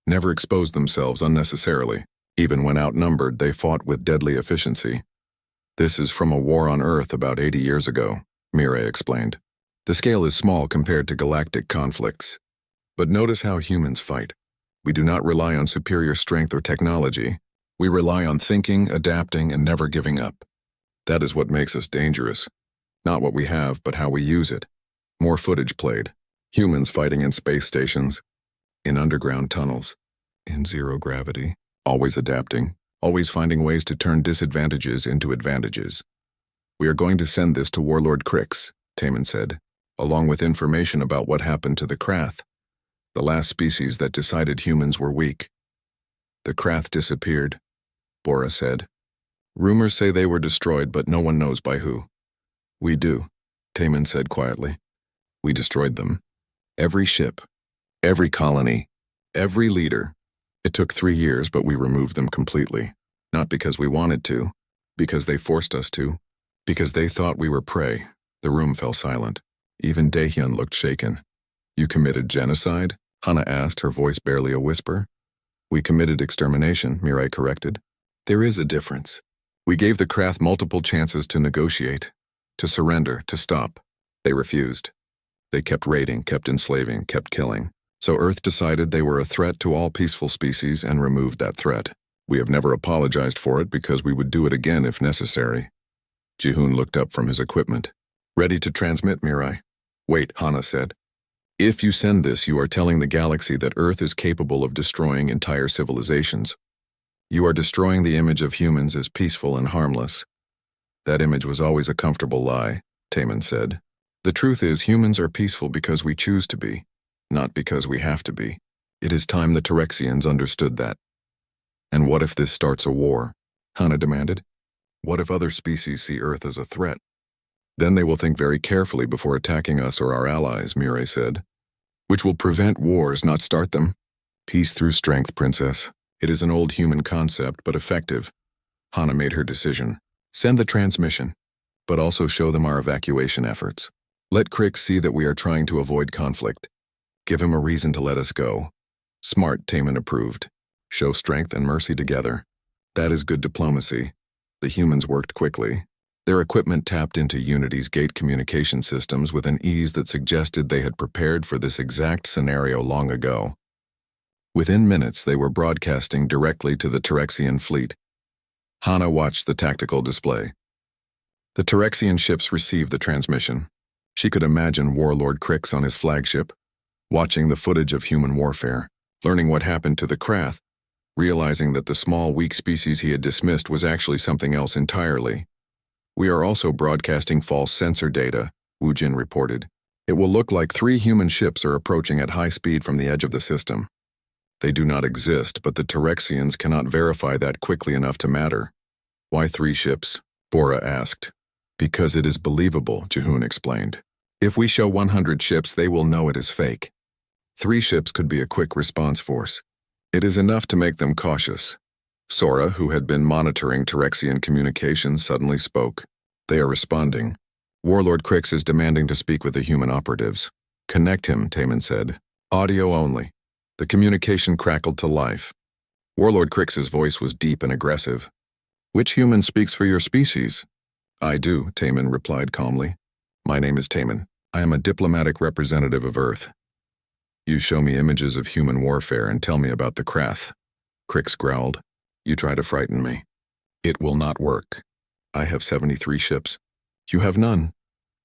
Speaker 1: never exposed themselves unnecessarily. Even when outnumbered, they fought with deadly efficiency. This is from a war on Earth about 80 years ago, Mireille explained. The scale is small compared to galactic conflicts. But notice how humans fight. We do not rely on superior strength or technology. We rely on thinking, adapting, and never giving up. That is what makes us dangerous. Not what we have, but how we use it. More footage played. Humans fighting in space stations, in underground tunnels, in zero gravity, always adapting, always finding ways to turn disadvantages into advantages. We are going to send this to Warlord Crix, Taman said. along with information about what happened to the Krath, the last species that decided humans were weak. The Krath disappeared, Bora said. Rumors say they were destroyed, but no one knows by who. We do, Taman said quietly. We destroyed them. Every ship, every colony, every leader. It took 3 years, but we removed them completely. Not because we wanted to, because they forced us to, because they thought we were prey. The room fell silent. Even Daehyun looked shaken. You committed genocide? Hana asked, her voice barely a whisper. We committed extermination, Mirai corrected. There is a difference. We gave the Krath multiple chances to negotiate, to surrender, to stop. They refused. They kept raiding, kept enslaving, kept killing. So Earth decided they were a threat to all peaceful species and removed that threat. We have never apologized for it because we would do it again if necessary. Jihoon looked up from his equipment. Ready to transmit, Mirai. Wait, Hana said. If you send this, you are telling the galaxy that Earth is capable of destroying entire civilizations. You are destroying the image of humans as peaceful and harmless. That image was always a comfortable lie, Taman said. The truth is, humans are peaceful because we choose to be, not because we have to be. It is time the Terexians understood that. And what if this starts a war? Hana demanded. What if other species see Earth as a threat? Then they will think very carefully before attacking us or our allies, Mirai said. Which will prevent wars, not start them. Peace through strength, Princess. It is an old human concept, but effective. Hana made her decision. Send the transmission, but also show them our evacuation efforts. Let Crick see that we are trying to avoid conflict. Give him a reason to let us go. Smart, Taman approved. Show strength and mercy together. That is good diplomacy. The humans worked quickly. Their equipment tapped into Unity's gate communication systems with an ease that suggested they had prepared for this exact scenario long ago. Within minutes, they were broadcasting directly to the Terexian fleet. Hana watched the tactical display. The Terexian ships received the transmission. She could imagine Warlord Crix on his flagship, watching the footage of human warfare, learning what happened to the Krath, realizing that the small, weak species he had dismissed was actually something else entirely. We are also broadcasting false sensor data, Wu Jin reported. It will look like 3 human ships are approaching at high speed from the edge of the system. They do not exist, but the Terexians cannot verify that quickly enough to matter. Why 3 ships? Bora asked. Because it is believable, Jihoon explained. If we show 100 ships, they will know it is fake. 3 ships could be a quick response force. It is enough to make them cautious. Sora, who had been monitoring Terexian communications, suddenly spoke. They are responding. Warlord Crix is demanding to speak with the human operatives. Connect him, Taman said. Audio only. The communication crackled to life. Warlord Crix's voice was deep and aggressive. Which human speaks for your species? I do, Taman replied calmly. My name is Taman. I am a diplomatic representative of Earth. You show me images of human warfare and tell me about the Krath. Crix growled. You try to frighten me. It will not work. I have 73 ships. You have none.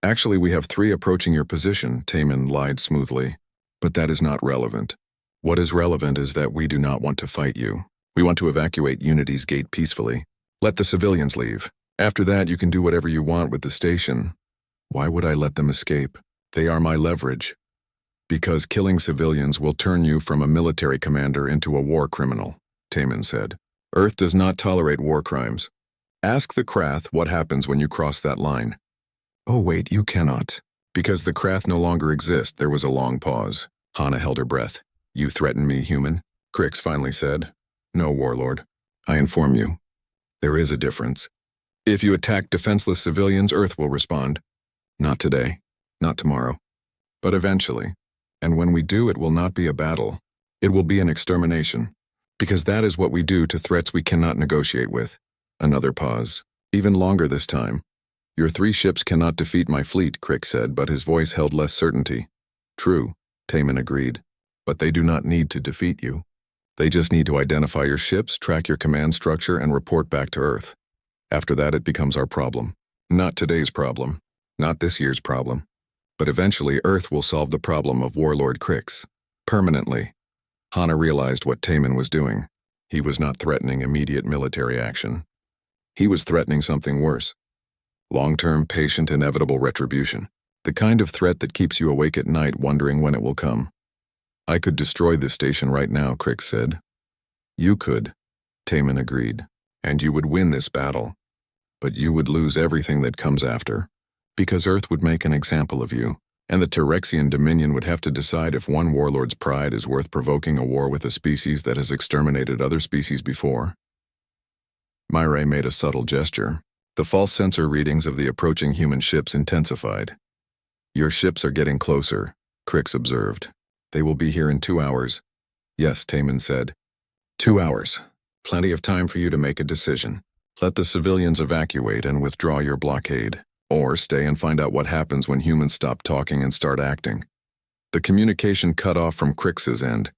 Speaker 1: Actually, we have 3 approaching your position, Taman lied smoothly. But that is not relevant. What is relevant is that we do not want to fight you. We want to evacuate Unity's gate peacefully. Let the civilians leave. After that, you can do whatever you want with the station. Why would I let them escape? They are my leverage. Because killing civilians will turn you from a military commander into a war criminal, Taman said. Earth does not tolerate war crimes. Ask the Krath what happens when you cross that line. Oh wait, you cannot. Because the Krath no longer exist, there was a long pause. Hana held her breath. You threaten me, human? Crix finally said. No, Warlord. I inform you. There is a difference. If you attack defenseless civilians, Earth will respond. Not today, not tomorrow, but eventually. And when we do, it will not be a battle. It will be an extermination. Because that is what we do to threats we cannot negotiate with. Another pause. Even longer this time. Your 3 ships cannot defeat my fleet, Crick said, but his voice held less certainty. True, Taman agreed. But they do not need to defeat you. They just need to identify your ships, track your command structure, and report back to Earth. After that, it becomes our problem. Not today's problem. Not this year's problem. But eventually, Earth will solve the problem of Warlord Crix. Permanently. Hana realized what Taman was doing. He was not threatening immediate military action. He was threatening something worse. Long-term, patient, inevitable retribution. The kind of threat that keeps you awake at night wondering when it will come. I could destroy this station right now, Crix said. You could, Taman agreed, and you would win this battle. But you would lose everything that comes after, because Earth would make an example of you, and the Tyrexian Dominion would have to decide if one warlord's pride is worth provoking a war with a species that has exterminated other species before. Myrae made a subtle gesture. The false sensor readings of the approaching human ships intensified. Your ships are getting closer, Crix observed. They will be here in 2 hours. Yes, Taman said. 2 hours. Plenty of time for you to make a decision. Let the civilians evacuate and withdraw your blockade, or stay and find out what happens when humans stop talking and start acting. The communication cut off from Crix's end.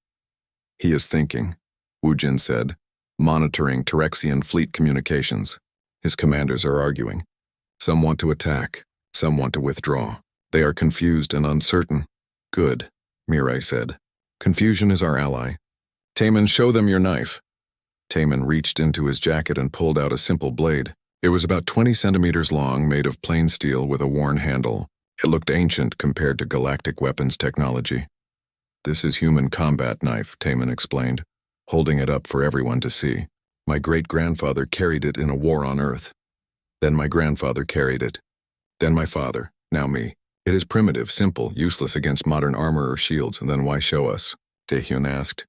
Speaker 1: He is thinking, Wujin said, monitoring Tyrexian fleet communications. His commanders are arguing. Some want to attack, some want to withdraw. They are confused and uncertain. Good, Myrae said. Confusion is our ally. Taman, show them your knife. Taman reached into his jacket and pulled out a simple blade. It was about 20 centimeters long, made of plain steel with a worn handle. It looked ancient compared to galactic weapons technology. This is human combat knife, Taman explained, holding it up for everyone to see. My great-grandfather carried it in a war on Earth. Then my grandfather carried it. Then my father, now me. It is primitive, simple, useless against modern armor or shields, and then why show us? Taehyun asked.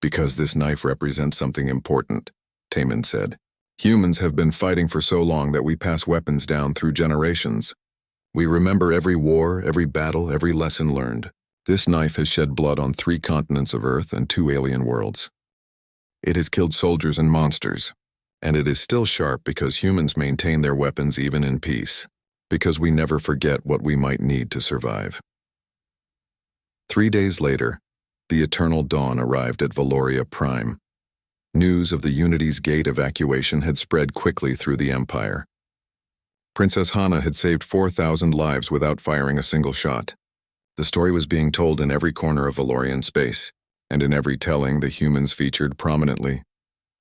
Speaker 1: Because this knife represents something important, Taman said. Humans have been fighting for so long that we pass weapons down through generations. We remember every war, every battle, every lesson learned. This knife has shed blood on 3 continents of Earth and 2 alien worlds. It has killed soldiers and monsters, and it is still sharp because humans maintain their weapons even in peace, because we never forget what we might need to survive. 3 days later, the eternal dawn arrived at Valoria Prime. News of the Unity's Gate evacuation had spread quickly through the Empire. Princess Hana had saved 4,000 lives without firing a single shot. The story was being told in every corner of Valorian space, and in every telling the humans featured prominently.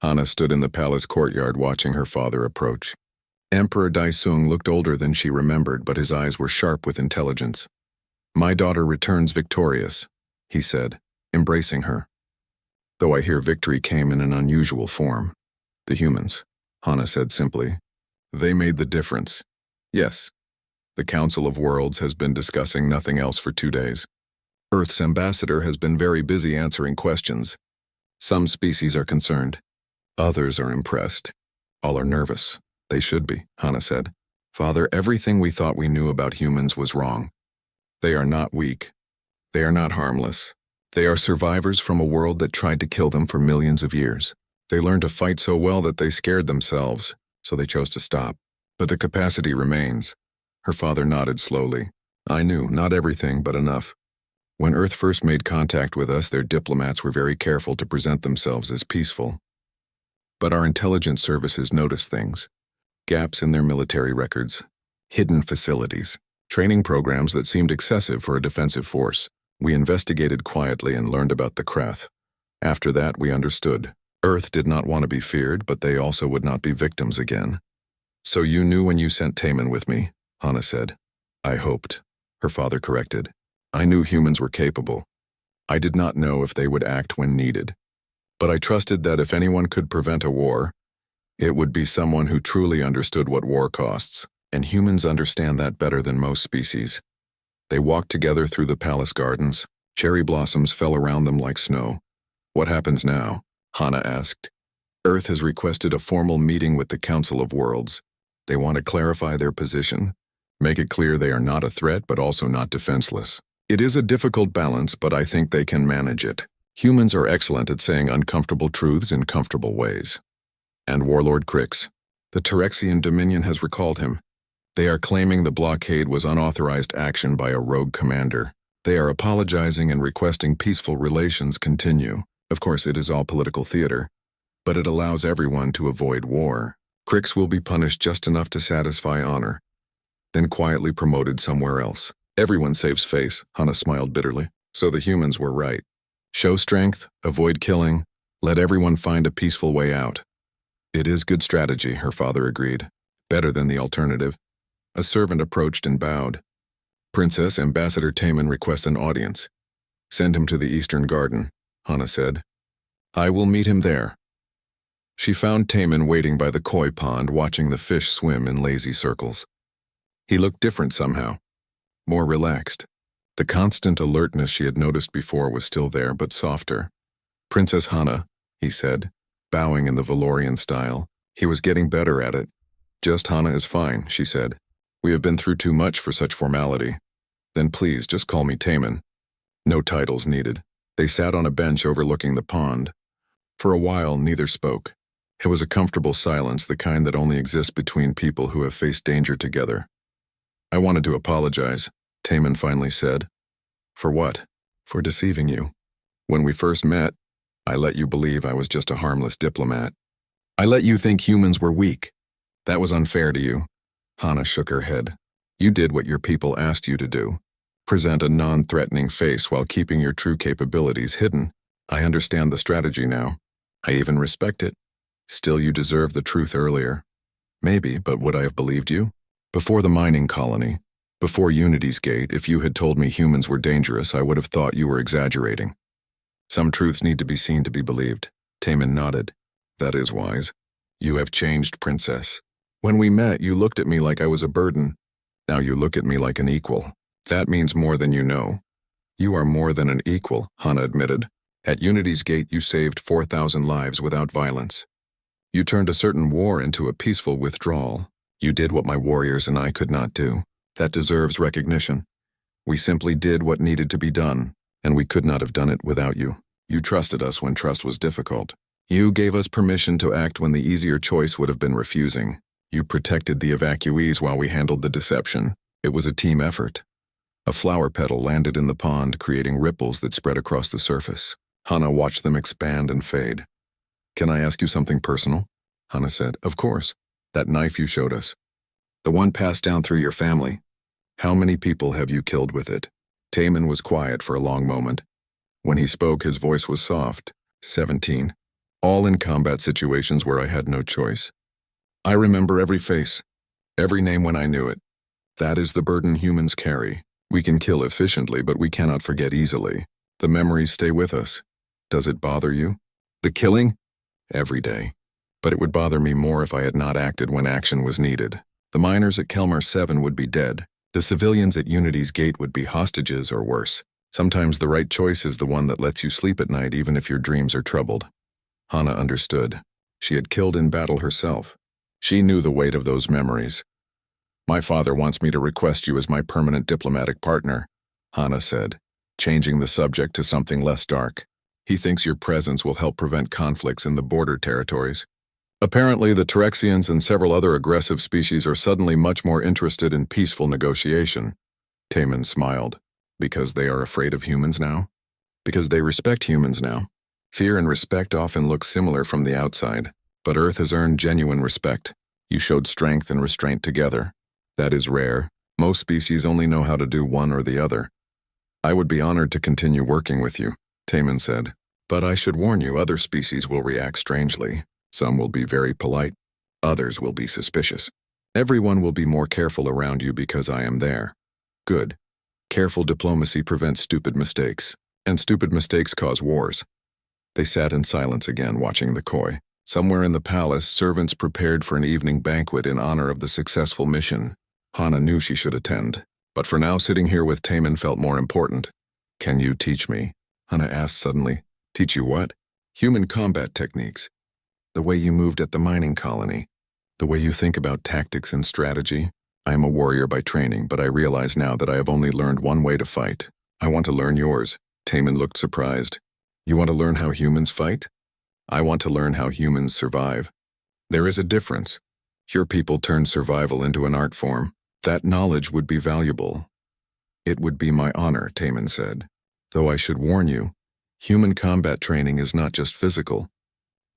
Speaker 1: Hana stood in the palace courtyard watching her father approach. Emperor Daisung looked older than she remembered, but his eyes were sharp with intelligence. My daughter returns victorious, he said, embracing her. Though I hear victory came in an unusual form. The humans, Hana said simply. They made the difference. Yes. The Council of Worlds has been discussing nothing else for 2 days. Earth's ambassador has been very busy answering questions. Some species are concerned. Others are impressed. All are nervous. They should be, Hana said. Father, everything we thought we knew about humans was wrong. They are not weak. They are not harmless. They are survivors from a world that tried to kill them for millions of years. They learned to fight so well that they scared themselves, so they chose to stop. But the capacity remains. Her father nodded slowly. I knew, not everything, but enough. When Earth first made contact with us, their diplomats were very careful to present themselves as peaceful. But our intelligence services noticed things. Gaps in their military records, hidden facilities, training programs that seemed excessive for a defensive force. We investigated quietly and learned about the Krath. After that, we understood. Earth did not want to be feared, but they also would not be victims again. So you knew when you sent Taman with me, Hana said. I hoped, her father corrected. I knew humans were capable. I did not know if they would act when needed. But I trusted that if anyone could prevent a war, it would be someone who truly understood what war costs, and humans understand that better than most species. They walked together through the palace gardens. Cherry blossoms fell around them like snow. What happens now? Hana asked. Earth has requested a formal meeting with the Council of Worlds. They want to clarify their position, make it clear they are not a threat but also not defenseless. It is a difficult balance, but I think they can manage it. Humans are excellent at saying uncomfortable truths in comfortable ways. And Warlord Crix, the Tyrexian Dominion has recalled him. They are claiming the blockade was unauthorized action by a rogue commander. They are apologizing and requesting peaceful relations continue. Of course, it is all political theater, but it allows everyone to avoid war. Crix will be punished just enough to satisfy honor, then quietly promoted somewhere else. Everyone saves face, Hana smiled bitterly. So the humans were right. Show strength, avoid killing, let everyone find a peaceful way out. It is good strategy, her father agreed. Better than the alternative. A servant approached and bowed. Princess Ambassador Taman requests an audience. Send him to the Eastern Garden, Hana said. I will meet him there. She found Taman waiting by the koi pond watching the fish swim in lazy circles. He looked different somehow, more relaxed. The constant alertness she had noticed before was still there, but softer. Princess Hana, he said, bowing in the Valorian style. He was getting better at it. Just Hana is fine, she said. We have been through too much for such formality. Then please just call me Taman. No titles needed. They sat on a bench overlooking the pond. For a while, neither spoke. It was a comfortable silence, the kind that only exists between people who have faced danger together. I wanted to apologize, Taman finally said. For what? For deceiving you. When we first met, I let you believe I was just a harmless diplomat. I let you think humans were weak. That was unfair to you. Hana shook her head. You did what your people asked you to do. Present a non-threatening face while keeping your true capabilities hidden. I understand the strategy now. I even respect it. Still, you deserved the truth earlier. Maybe, but would I have believed you? Before the mining colony, before Unity's Gate, if you had told me humans were dangerous, I would have thought you were exaggerating. Some truths need to be seen to be believed. Taman nodded. That is wise. You have changed, Princess. When we met, you looked at me like I was a burden. Now you look at me like an equal. That means more than you know. You are more than an equal, Hana admitted. At Unity's Gate, you saved 4,000 lives without violence. You turned a certain war into a peaceful withdrawal. You did what my warriors and I could not do. That deserves recognition. We simply did what needed to be done, and we could not have done it without you. You trusted us when trust was difficult. You gave us permission to act when the easier choice would have been refusing. You protected the evacuees while we handled the deception. It was a team effort. A flower petal landed in the pond, creating ripples that spread across the surface. Hana watched them expand and fade. Can I ask you something personal? Hana said. Of course. That knife you showed us. The one passed down through your family. How many people have you killed with it? Taman was quiet for a long moment. When he spoke, his voice was soft. 17. All in combat situations where I had no choice. I remember every face, every name when I knew it. That is the burden humans carry. We can kill efficiently, but we cannot forget easily. The memories stay with us. Does it bother you? The killing? Every day. But it would bother me more if I had not acted when action was needed. The miners at Kelmar 7 would be dead. The civilians at Unity's Gate would be hostages or worse. Sometimes the right choice is the one that lets you sleep at night even if your dreams are troubled. Hana understood. She had killed in battle herself. She knew the weight of those memories. My father wants me to request you as my permanent diplomatic partner, Hana said, changing the subject to something less dark. He thinks your presence will help prevent conflicts in the border territories. Apparently, the Terexians and several other aggressive species are suddenly much more interested in peaceful negotiation. Taman smiled. Because they are afraid of humans now? Because they respect humans now? Fear and respect often look similar from the outside, but Earth has earned genuine respect. You showed strength and restraint together. That is rare. Most species only know how to do one or the other. I would be honored to continue working with you, Taman said. But I should warn you, other species will react strangely. Some will be very polite. Others will be suspicious. Everyone will be more careful around you because I am there. Good. Careful diplomacy prevents stupid mistakes, and stupid mistakes cause wars. They sat in silence again, watching the koi. Somewhere in the palace, servants prepared for an evening banquet in honor of the successful mission. Hana knew she should attend, but for now sitting here with Taman felt more important. Can you teach me? Hana asked suddenly. Teach you what? Human combat techniques. The way you moved at the mining colony. The way you think about tactics and strategy. I am a warrior by training, but I realize now that I have only learned one way to fight. I want to learn yours. Taman looked surprised. You want to learn how humans fight? I want to learn how humans survive. There is a difference. Your people turned survival into an art form. That knowledge would be valuable. It would be my honor, Taman said. Though I should warn you, human combat training is not just physical.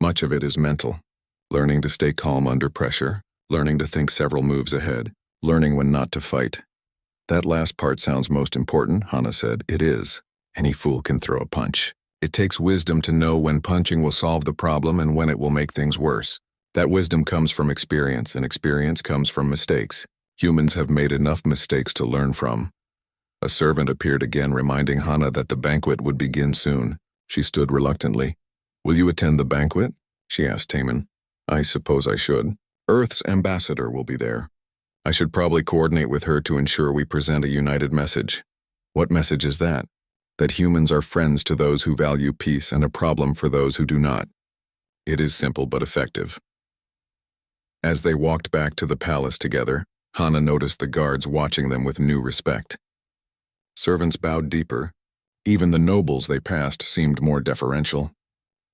Speaker 1: Much of it is mental. Learning to stay calm under pressure, learning to think several moves ahead, learning when not to fight. That last part sounds most important, Hana said. It is. Any fool can throw a punch. It takes wisdom to know when punching will solve the problem and when it will make things worse. That wisdom comes from experience, and experience comes from mistakes. Humans have made enough mistakes to learn from. A servant appeared again, reminding Hana that the banquet would begin soon. She stood reluctantly. "Will you attend the banquet?" she asked Taman. "I suppose I should. Earth's ambassador will be there. I should probably coordinate with her to ensure we present a united message." "What message is that?" "That humans are friends to those who value peace and a problem for those who do not." It is simple but effective. As they walked back to the palace together, Hana noticed the guards watching them with new respect. Servants bowed deeper. Even the nobles they passed seemed more deferential.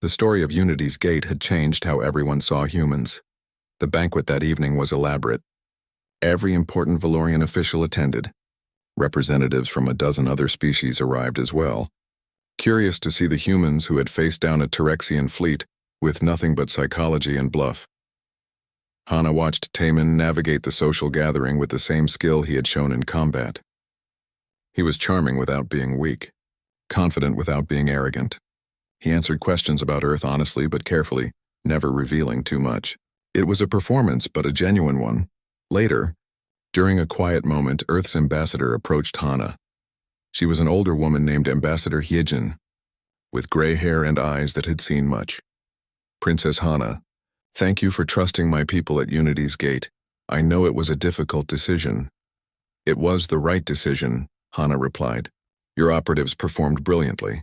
Speaker 1: The story of Unity's Gate had changed how everyone saw humans. The banquet that evening was elaborate. Every important Valorian official attended. Representatives from a dozen other species arrived as well, curious to see the humans who had faced down a Tyrexian fleet with nothing but psychology and bluff. Hana watched Taman navigate the social gathering with the same skill he had shown in combat. He was charming without being weak, confident without being arrogant. He answered questions about Earth honestly but carefully, never revealing too much. It was a performance, but a genuine one. Later, during a quiet moment, Earth's ambassador approached Hana. She was an older woman named Ambassador Hyejin, with gray hair and eyes that had seen much. "Princess Hana, thank you for trusting my people at Unity's Gate. I know it was a difficult decision." "It was the right decision," Hana replied. "Your operatives performed brilliantly.